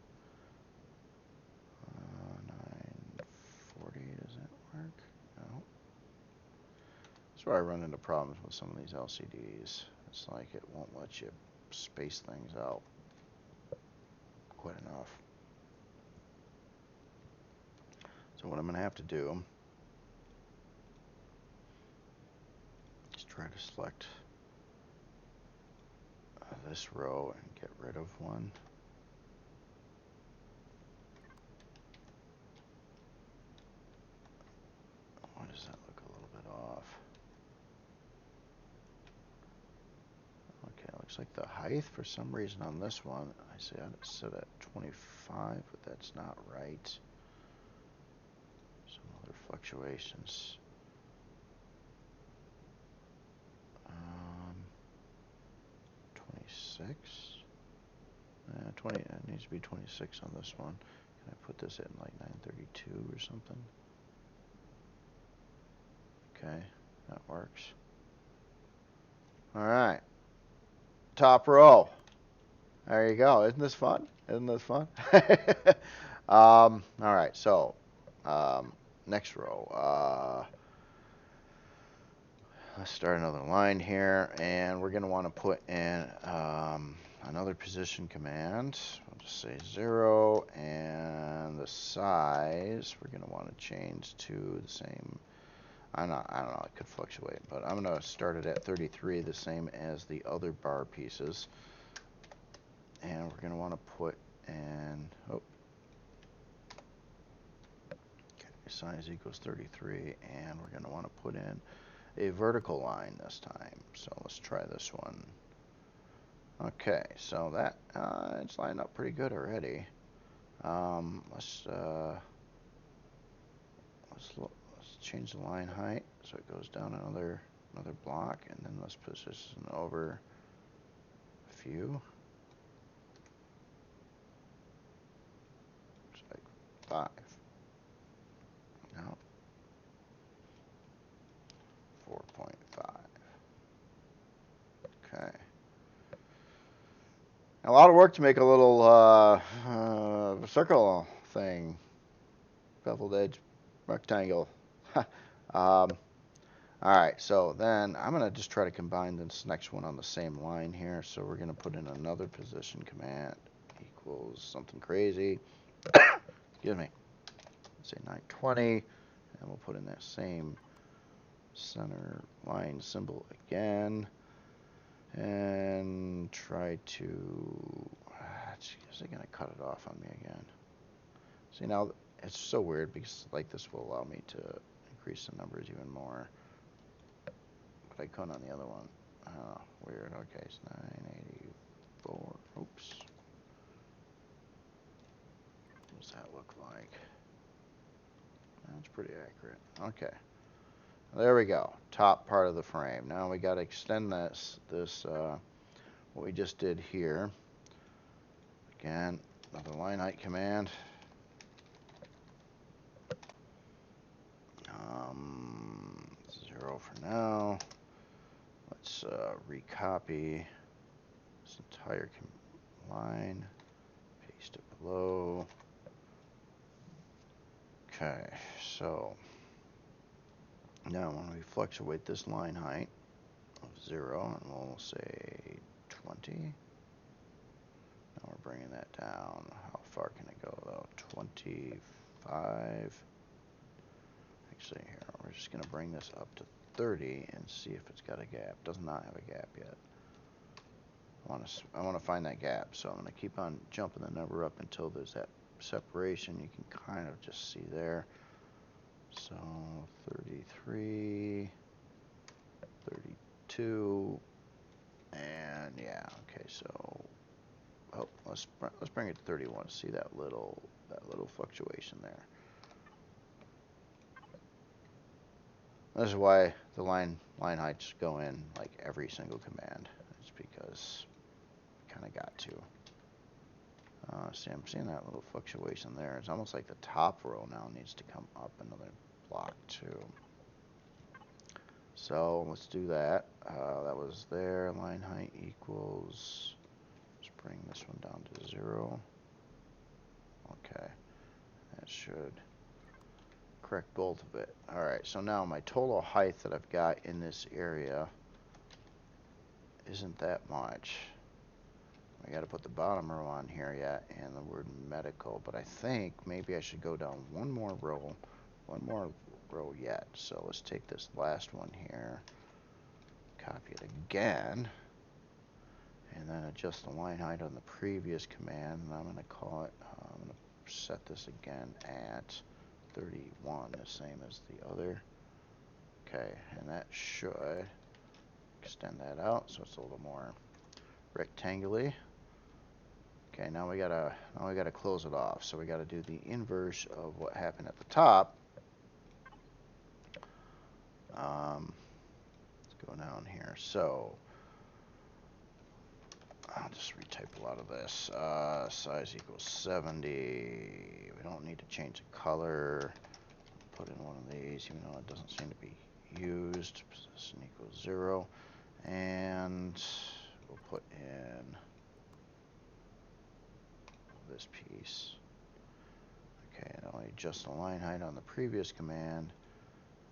940, does that work? No. That's where I run into problems with some of these LCDs. It's like it won't let you space things out quite enough. So what I'm going to have to do is try to select this row and get rid of one. Why does that look a little bit off? Okay, looks like the height for some reason on this one, I see it set at 25, but that's not right. Some other fluctuations. 26. 20. It needs to be 26 on this one. Can I put this in like 932 or something? Okay, that works. All right. Top row. There you go. Isn't this fun? Isn't this fun? All right. So, next row. Let's start another line here, and we're going to want to put in another position command. We'll just say 0, and the size we're going to want to change to the same. I don't know. It could fluctuate, but I'm going to start it at 33, the same as the other bar pieces. And we're going to want to put in. Okay, size equals 33, and we're going to want to put in a vertical line this time. So let's try this one. Okay, so that it's lined up pretty good already. Let's change the line height so it goes down another block, and then let's position over a few. It's like 5. No. 4.5. Okay. A lot of work to make a little circle thing. Beveled edge rectangle. Alright, so then I'm going to just try to combine this next one on the same line here. So we're going to put in another position command equals something crazy. Excuse me. Let's say 920. And we'll put in that same center line symbol again. And try to. Is it going to cut it off on me again? See, now it's so weird because like this will allow me to increase the numbers even more. But I couldn't on the other one. Oh, weird. Okay, it's 984. Oops. What does that look like? That's pretty accurate. Okay. There we go. Top part of the frame. Now we got to extend this what we just did here. Again, another line height command. 0 for now. Let's recopy this entire line, paste it below. Okay, so now when we fluctuate this line height of 0, and we'll say 20. Now we're bringing that down. How far can it go though? 25. Actually, here, we're just going to bring this up to 30 and see if it's got a gap. Does not have a gap yet. I want to find that gap, so I'm going to keep on jumping the number up until there's that separation. You can kind of just see there. So 33, 32, and yeah, okay. So let's bring it to 31. See that little fluctuation there. This is why the line heights go in like every single command. It's because we kind of got to. See, I'm seeing that little fluctuation there. It's almost like the top row now needs to come up another block too. So let's do that. That was there. Line height equals. Let's bring this one down to 0. Okay, that should correct both of it. Alright, so now my total height that I've got in this area isn't that much. I got to put the bottom row on here yet and the word medical, but I think maybe I should go down one more row yet. So let's take this last one here, copy it again, and then adjust the line height on the previous command, and I'm going to call it, I'm going to set this again at 31, the same as the other. Okay, and that should extend that out so it's a little more rectangular. Okay, now we gotta close it off. So we gotta do the inverse of what happened at the top. Let's go down here. So I'll just retype a lot of this. Size equals 70. We don't need to change the color. Put in one of these, even though it doesn't seem to be used. Position equals 0, and we'll put in this piece. Okay, and I'll adjust the line height on the previous command.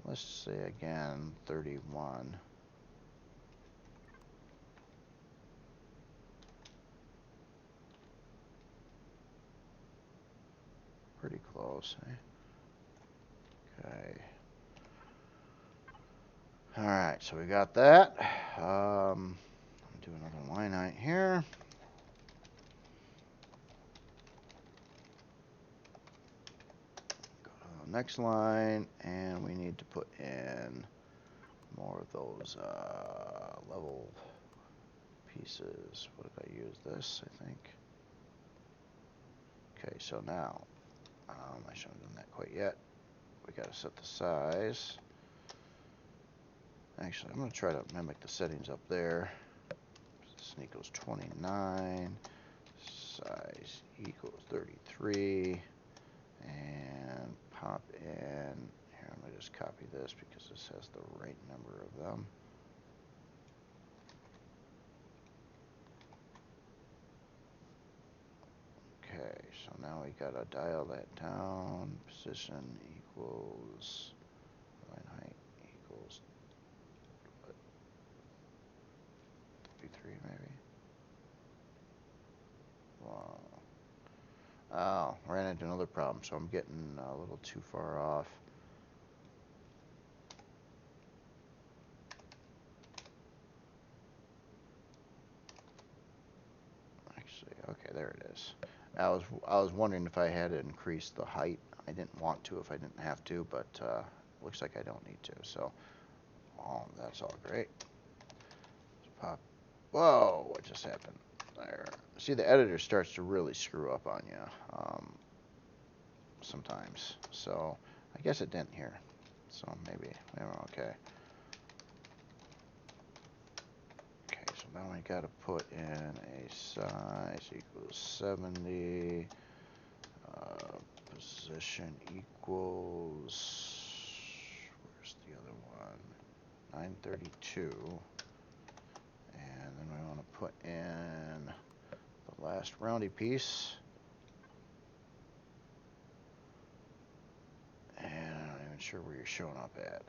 Let's say again 31. Pretty close, eh? Okay. Alright, so we got that. I'll do another line height here. Next line, and we need to put in more of those level pieces. What did I use? This, I think. Okay, so now I shouldn't have done that quite yet. We got to set the size. Actually, I'm going to try to mimic the settings up there. This equals 29. Size equals 33. And pop in, here I'm going to just copy this because this has the right number of them. Okay, so now we got to dial that down. Position equals, line height equals, what, 33 maybe? Wow. Oh, ran into another problem, so I'm getting a little too far off. Actually, okay, there it is. I was wondering if I had to increase the height. I didn't want to if I didn't have to, but looks like I don't need to. So, that's all great. Let's pop. Whoa! What just happened? There. See, the editor starts to really screw up on you sometimes. So I guess it didn't here. So maybe we're okay. Okay, so now we got to put in a size equals 70. Position equals, where's the other one? 932. And then we want to put in the last roundy piece. And I'm not even sure where you're showing up at.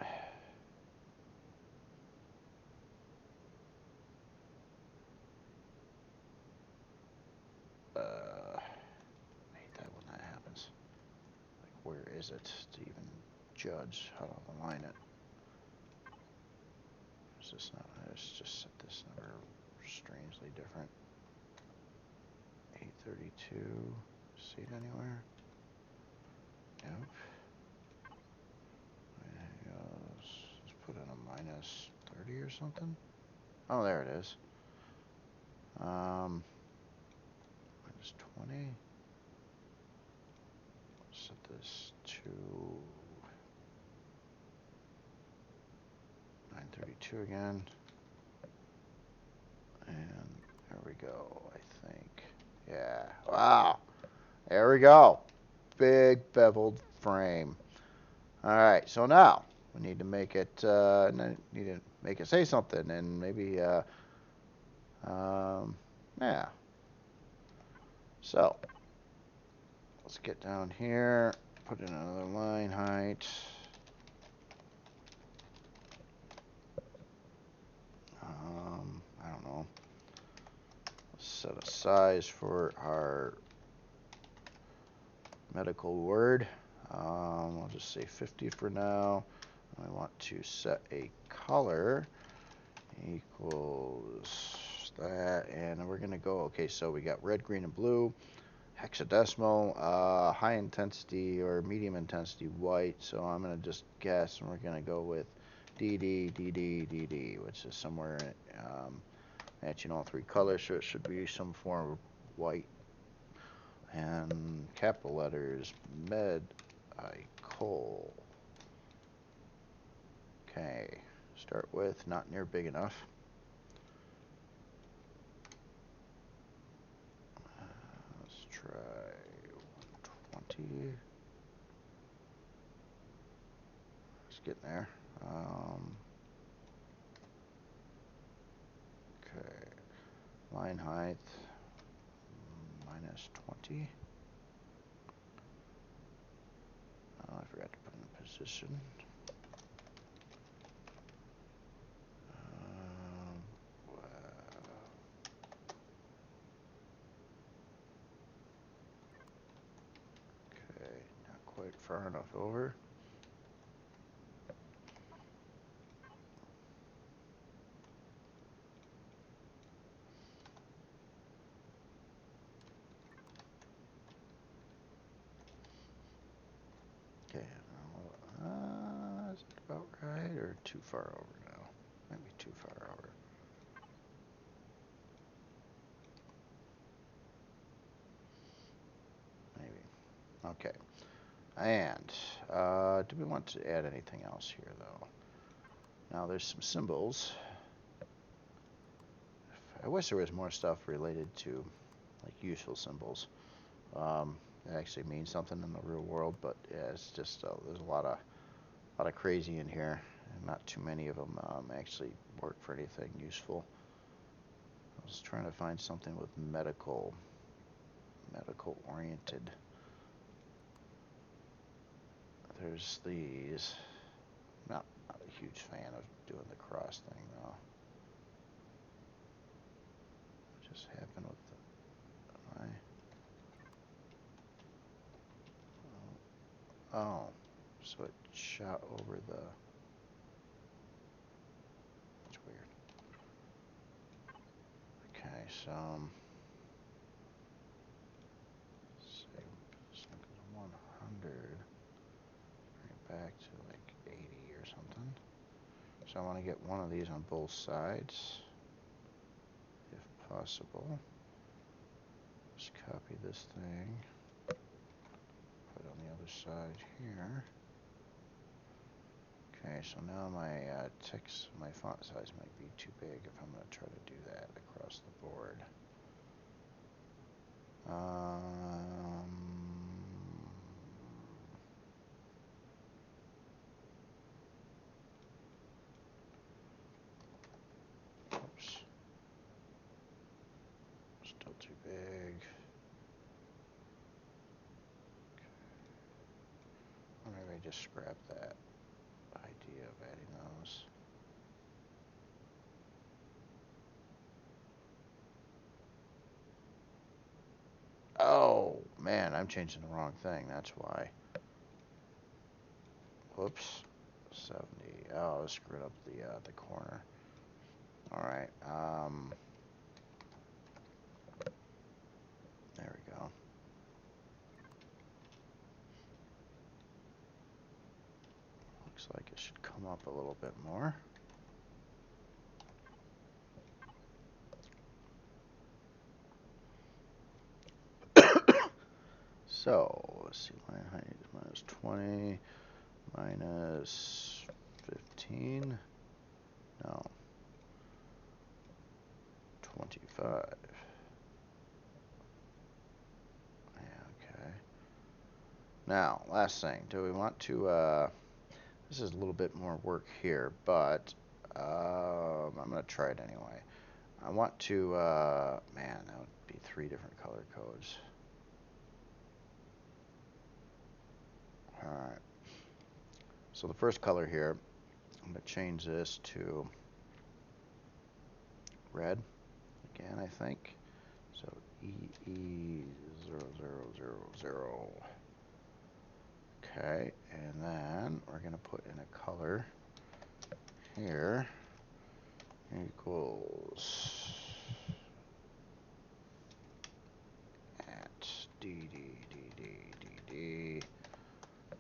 I hate that when that happens. Like, where is it to even judge how to align it? Is this not? Let's just set this number strangely different. 832. See it anywhere? Nope. Let's put in a minus 30 or something. Oh, there it is. Minus 20. Set this to 932 again. And there we go, I think. Yeah. Wow. There we go. Big beveled frame. All right. So now we need to make it. Need to make it say something, and maybe. Yeah. So let's get down here. Put in another line height. I don't know. Let's set a size for our medical word. I'll just say 50 for now. I want to set a color equals that, and we're gonna go. Okay, so we got red, green, and blue. Hexadecimal, high intensity or medium intensity white. So I'm gonna just guess, and we're gonna go with DD, DD, DD, which is somewhere matching all three colors. So it should be some form of white. And capital letters, med, coal. Okay, start with not near big enough. Let's try 120. It's getting there. Okay, line height, minus 20. Oh, I forgot to put in position. Okay, not quite far enough over. Okay, is it about right or too far over now? Might be too far over. Maybe. Okay. And do we want to add anything else here, though? Now there's some symbols. I wish there was more stuff related to like useful symbols. It actually means something in the real world, but yeah, it's just there's a lot of crazy in here, and not too many of them actually work for anything useful. I was trying to find something with medical oriented. There's these. Not a huge fan of doing the cross thing though. What just happened with the oh, so it shot over the. That's weird. Okay, so say this one goes 100, bring it back to like 80 or something. So I want to get one of these on both sides, if possible. Just copy this thing, put it on the other side here. Okay, so now my text, my font size might be too big if I'm going to try to do that across the board. Oops. Still too big. Okay. Or maybe I just scrap that idea of adding those. Oh, man, I'm changing the wrong thing. That's why. Whoops. 70. Oh, I screwed up the corner. Alright, there we go. Looks like it should come up a little bit more. So, let's see, line height is minus 20, minus 15, no, 25. Yeah, okay. Now, last thing, do we want to, this is a little bit more work here, but I'm going to try it anyway. I want to, man, that would be 3 different color codes. Alright. So the first color here, I'm going to change this to red again, I think. So EE0000. Okay, and then we're going to put in a color here equals at DD.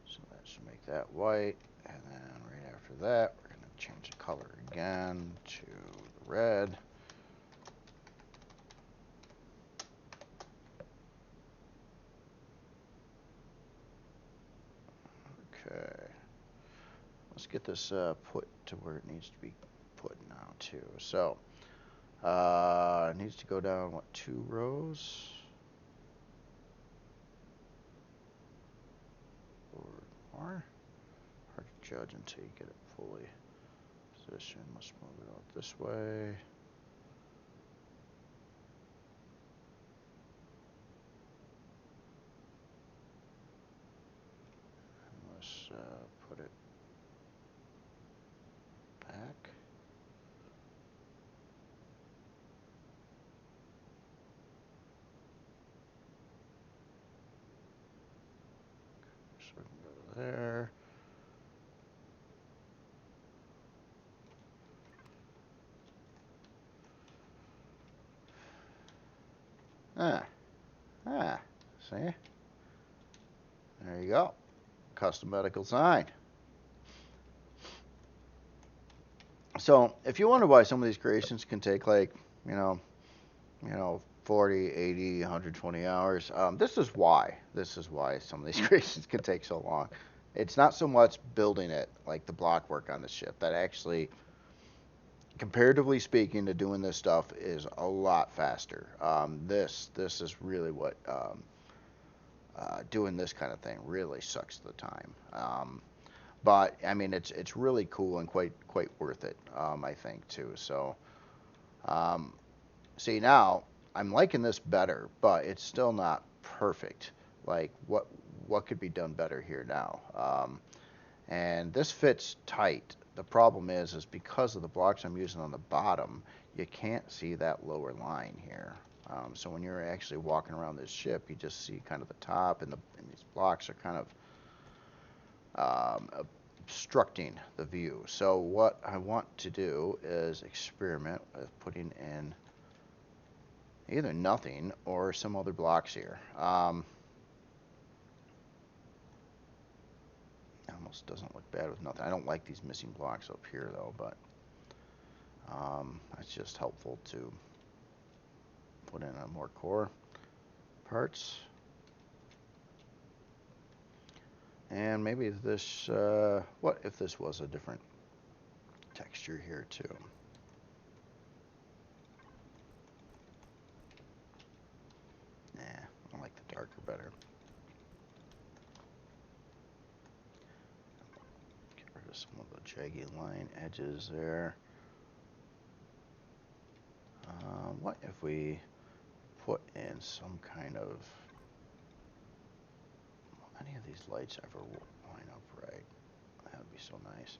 So that should make that white, and then right after that, we're going to change the color again to the red. Okay, let's get this put to where it needs to be put now too. So it needs to go down, what, 2 rows? Or more? Hard to judge until you get it fully positioned. Let's move it out this way. And let's put it back. So we can go to there. See? There you go. Custom medical sign. So, if you wonder why some of these creations can take like, you know, 40, 80, 120 hours, this is why. This is why some of these creations can take so long. It's not so much building it, like the block work on the ship, that actually, comparatively speaking to doing this stuff, is a lot faster. This is really what doing this kind of thing really sucks the time. But I mean, it's really cool and quite worth it, I think too. So, see, now I'm liking this better, but it's still not perfect. Like what could be done better here now? And this fits tight. The problem is because of the blocks I'm using on the bottom, you can't see that lower line here. So when you're actually walking around this ship, you just see kind of the top, and these blocks are kind of obstructing the view. So what I want to do is experiment with putting in either nothing or some other blocks here. Almost doesn't look bad with nothing. I don't like these missing blocks up here though, but it's just helpful to put in a more core parts. And maybe this, what if this was a different texture here too? Nah, I like the darker better. Get rid of some of the jaggy line edges there. What if we put in some kind of, any of these lights ever line up right? That would be so nice.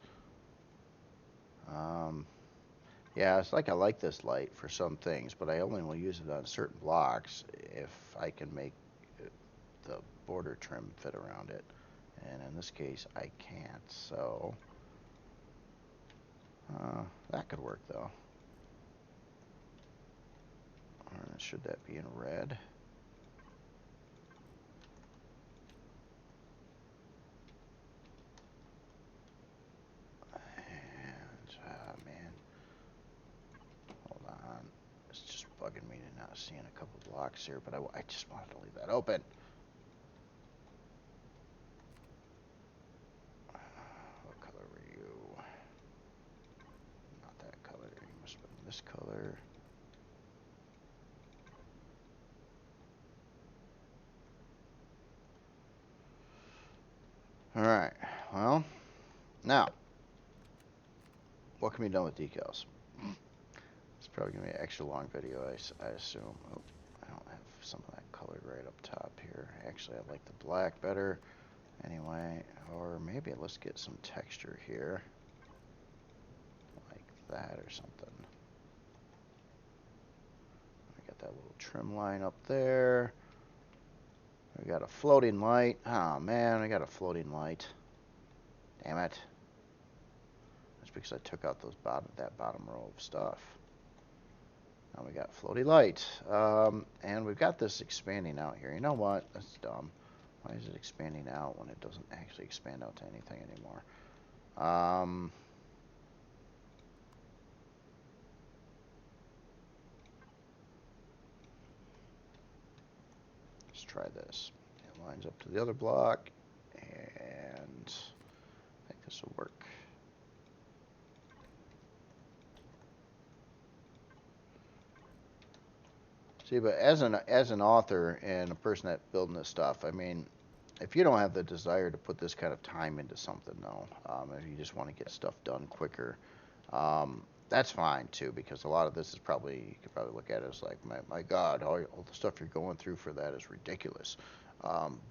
Yeah, it's like I like this light for some things, but I only will use it on certain blocks if I can make the border trim fit around it. And in this case, I can't, so that could work though. should that be in red? And, man, hold on. It's just bugging me to not seeing a couple blocks here, but I just wanted to leave that open. What color were you? Not that color. You must have been this color. Alright, well, now, what can be done with decals? It's probably going to be an extra long video, I assume. Oh, I don't have some of that color right up top here. Actually, I like the black better. Anyway, or maybe let's get some texture here. Like that or something. I got that little trim line up there. We got a floating light. Oh man, I got a floating light. Damn it. That's because I took out that bottom row of stuff. Now we got floaty light. And we've got this expanding out here. You know what? That's dumb. Why is it expanding out when it doesn't actually expand out to anything anymore? Let's try this. It lines up to the other block, and I think this will work. See, but as an author and a person that's building this stuff, I mean, if you don't have the desire to put this kind of time into something, though, if you just want to get stuff done quicker, that's fine too. Because a lot of this is probably, you could probably look at it as like, my God, all the stuff you're going through for that is ridiculous.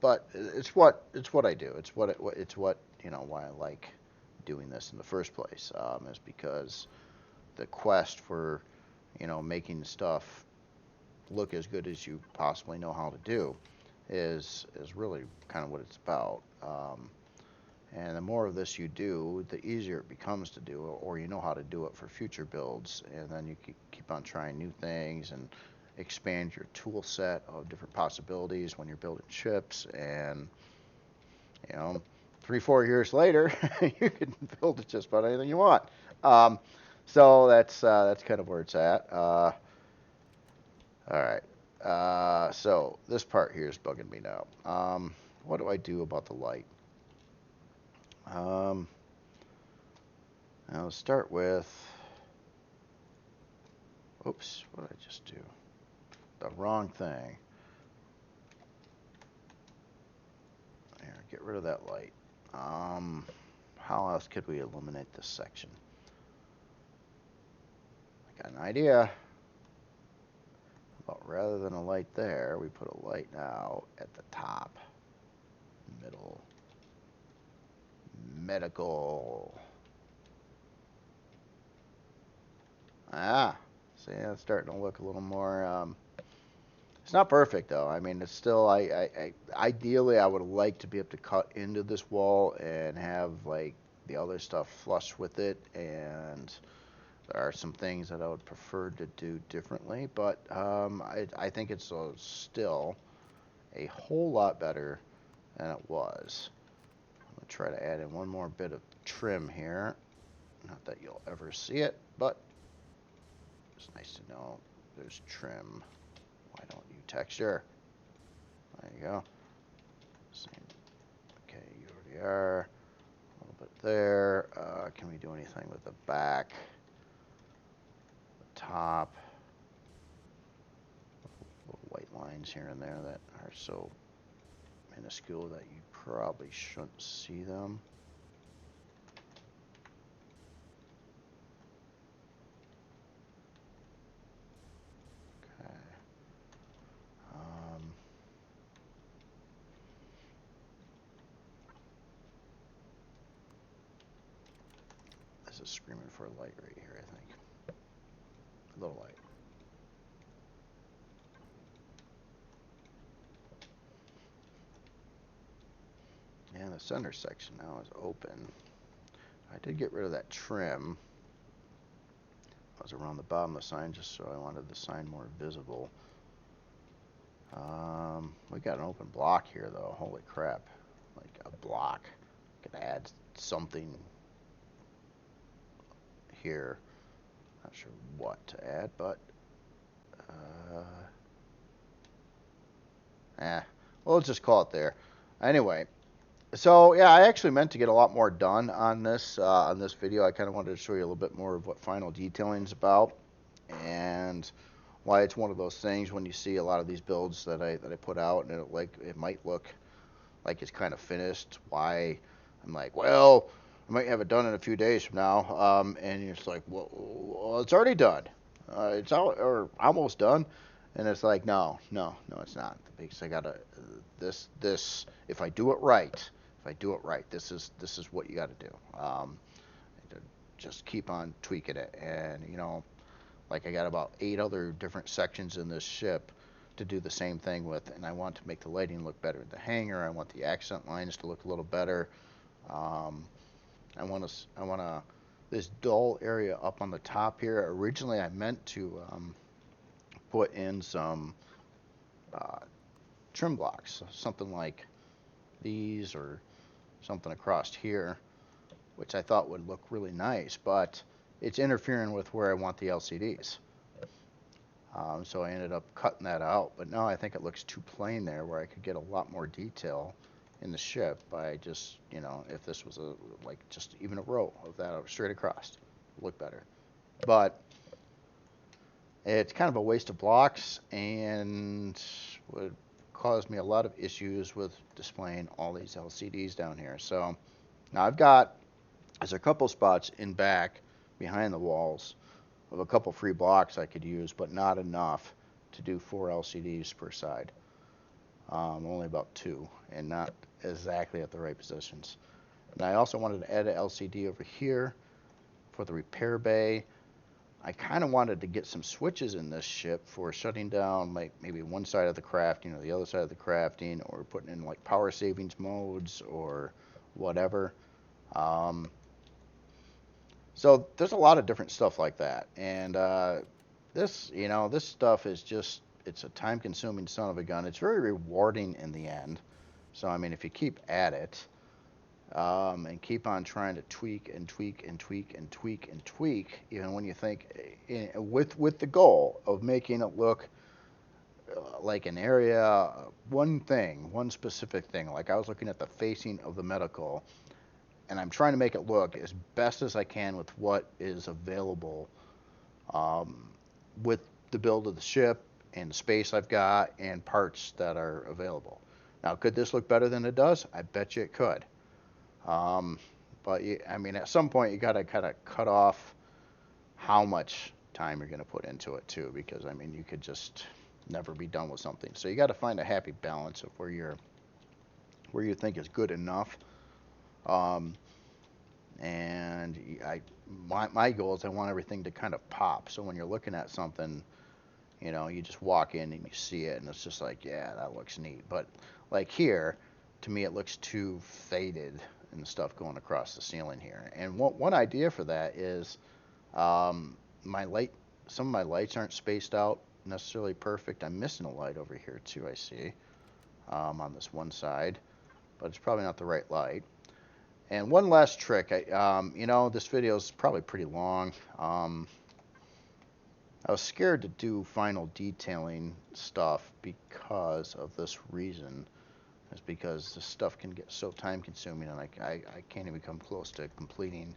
But it's what I do. It's what you know, why I like doing this in the first place, is because the quest for, you know, making stuff look as good as you possibly know how to do is really kind of what it's about. And the more of this you do, the easier it becomes to do, or you know how to do it for future builds, and then you keep on trying new things and expand your tool set of different possibilities when you're building ships. And you know, 3-4 years later, you can build just about anything you want. So that's kind of where it's at. All right. So this part here is bugging me now. What do I do about the light? I'll start with, oops, what did I just do? The wrong thing. Here, get rid of that light. How else could we eliminate this section? I got an idea. But rather than a light there, we put a light now at the top, middle, medical. See, it's starting to look a little more, it's not perfect though. I mean, it's still, ideally I would like to be able to cut into this wall and have like the other stuff flush with it, and there are some things that I would prefer to do differently, but I think it's still a whole lot better than it was. I'm going to try to add in one more bit of trim here. Not that you'll ever see it, but it's nice to know there's trim. Why don't you texture? There you go. Same. Okay, you already are. A little bit there. Can we do anything with the back? The top? Little white lines here and there that are so minuscule that you probably shouldn't see them. Okay. This is screaming for a light right here, I think. A little light. And the center section now is open. I did get rid of that trim. It was around the bottom of the sign just so I wanted the sign more visible. We got an open block here though. Holy crap. Like a block. Could add something here. Not sure what to add, but well, let's just call it there. Anyway, so yeah, I actually meant to get a lot more done on this video. I kind of wanted to show you a little bit more of what final detailing is about, and why it's one of those things when you see a lot of these builds that I put out, and it might look like it's kind of finished. Why I'm like, well, I might have it done in a few days from now, and you're just like, well, it's already done. It's all or almost done, and it's like, no, it's not. Because I gotta this. If I do it right, this is what you got to do. Just keep on tweaking it, and like I got about 8 other different sections in this ship to do the same thing with, and I want to make the lighting look better in the hangar. I want the accent lines to look a little better. I want this dull area up on the top here. Originally, I meant to put in some trim blocks, something like these or something across here, which I thought would look really nice, but it's interfering with where I want the LCDs. So I ended up cutting that out, but now I think it looks too plain there, where I could get a lot more detail in the ship by just, if this was just even a row of that straight across, look better. But it's kind of a waste of blocks and would cause me a lot of issues with displaying all these LCDs down here. So now there's a couple spots in back behind the walls of a couple free blocks I could use, but not enough to do 4 LCDs per side. Only about 2, and not exactly at the right positions. And I also wanted to add an LCD over here for the repair bay. I kind of wanted to get some switches in this ship for shutting down maybe one side of the crafting or the other side of the crafting, or putting in like power savings modes or whatever. So there's a lot of different stuff like that, and this stuff is it's a time-consuming son of a gun. It's very rewarding in the end. So I mean, if you keep at it and keep on trying to tweak and tweak and tweak and tweak and tweak, even when you think with the goal of making it look like an area, one specific thing. Like I was looking at the facing of the medical, and I'm trying to make it look as best as I can with what is available with the build of the ship and the space I've got and parts that are available. Now, could this look better than it does? I bet you it could. But I mean, at some point, you got to kind of cut off how much time you're going to put into it too, because I mean, you could just never be done with something. So you got to find a happy balance of where you think is good enough. And my goal is I want everything to kind of pop. So when you're looking at something, you just walk in and you see it, and it's just like, yeah, that looks neat. But like here, to me, it looks too faded and the stuff going across the ceiling here. And one idea for that is some of my lights aren't spaced out necessarily perfect. I'm missing a light over here too, I see, on this one side, but it's probably not the right light. And one last trick, this video is probably pretty long. I was scared to do final detailing stuff because of this reason. It's because this stuff can get so time consuming, and I can't even come close to completing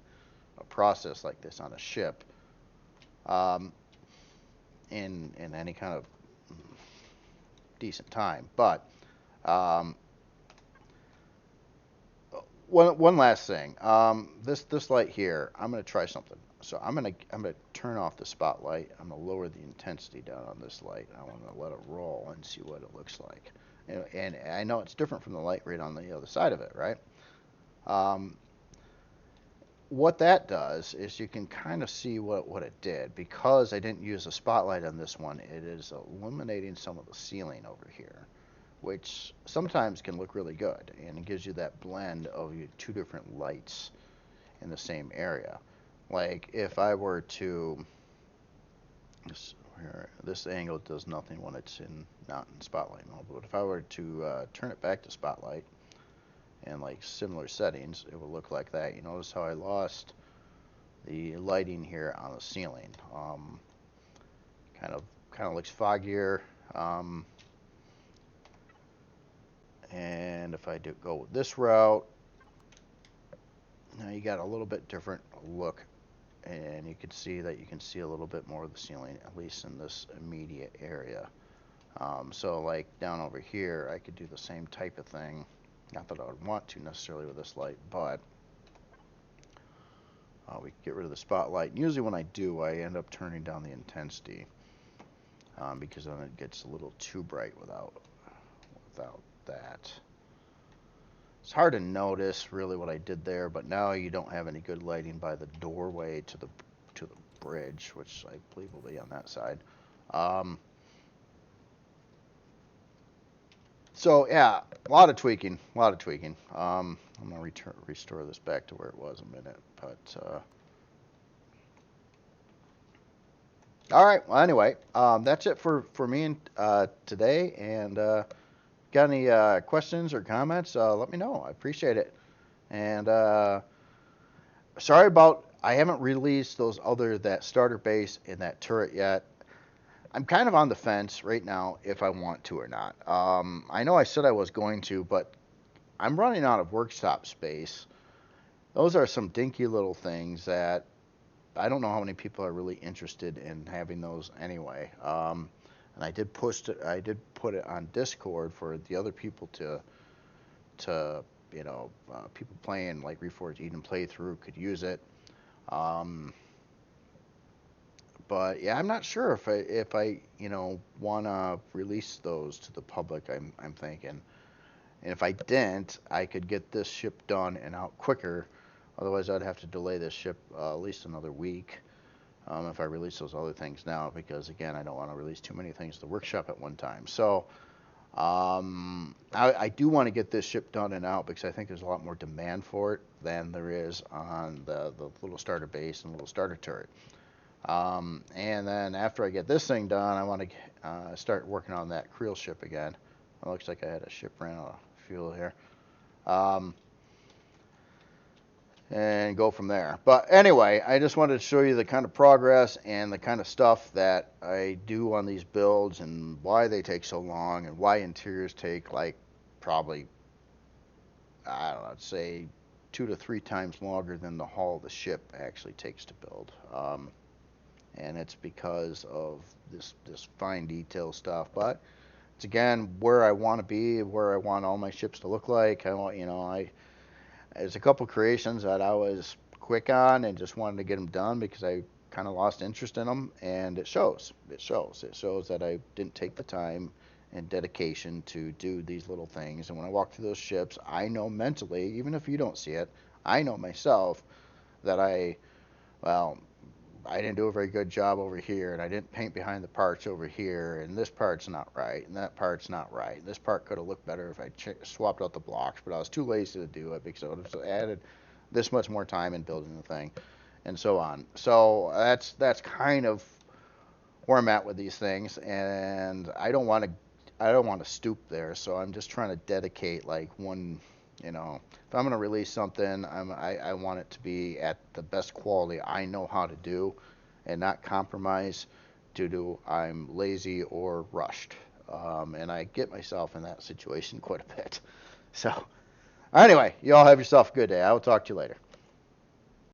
a process like this on a ship in any kind of decent time. But one last thing, this light here, I'm going to try something. So I'm going to turn off the spotlight. I'm going to lower the intensity down on this light. I want to let it roll and see what it looks like. And I know it's different from the light right on the other side of it, right? What that does is you can kind of see what it did. Because I didn't use a spotlight on this one, it is illuminating some of the ceiling over here, which sometimes can look really good, and it gives you that blend of your 2 different lights in the same area. Like if I were to, here, this angle does nothing when it's not in spotlight mode. But if I were to turn it back to spotlight and like similar settings, it will look like that. You notice how I lost the lighting here on the ceiling. Kind of looks foggier. And if I do go with this route, now you got a little bit different look, and you can see that you can see a little bit more of the ceiling, at least in this immediate area. So like down over here, I could do the same type of thing. Not that I would want to necessarily with this light, but we can get rid of the spotlight. And usually when I do, I end up turning down the intensity because then it gets a little too bright without that. It's hard to notice really what I did there, but now you don't have any good lighting by the doorway to the bridge, which I believe will be on that side. So yeah, a lot of tweaking. I'm gonna restore this back to where it was a minute, but all right. Well, anyway, that's it for me today, and got any questions or comments, let me know. I appreciate it. And sorry about, I haven't released that starter base and that turret yet. I'm kind of on the fence right now if I want to or not. I know I said I was going to, but I'm running out of workshop space. Those are some dinky little things that I don't know how many people are really interested in having those anyway. And I did put it on Discord for the other people to people playing like Reforged Eden playthrough could use it. But yeah, I'm not sure if I want to release those to the public. I'm thinking, and if I didn't, I could get this ship done and out quicker. Otherwise, I'd have to delay this ship at least another week. If I release those other things now, because again, I don't want to release too many things to the workshop at one time. So I do want to get this ship done and out because I think there's a lot more demand for it than there is on the little starter base and little starter turret. And then after I get this thing done, I want to start working on that Creel ship again. It looks like I had a ship ran out of fuel here. And go from there. But anyway, I just wanted to show you the kind of progress and the kind of stuff that I do on these builds and why they take so long and why interiors take like probably, I don't know, I'd say 2 to 3 times longer than the hull of the ship actually takes to build. And it's because of this fine detail stuff. But it's again where I want to be, where I want all my ships to look like. I want, there's a couple creations that I was quick on and just wanted to get them done because I kind of lost interest in them, and it shows. It shows that I didn't take the time and dedication to do these little things. And when I walk through those ships, I know mentally, even if you don't see it, I know myself that I didn't do a very good job over here, and I didn't paint behind the parts over here, and this part's not right, and that part's not right. This part could have looked better if I swapped out the blocks, but I was too lazy to do it because I would have added this much more time in building the thing, and so on. So that's kind of where I'm at with these things, and I don't want to stoop there. So I'm just trying to dedicate like one. If I'm going to release something, I want it to be at the best quality I know how to do and not compromise due to I'm lazy or rushed. And I get myself in that situation quite a bit. So anyway, you all have yourself a good day. I will talk to you later.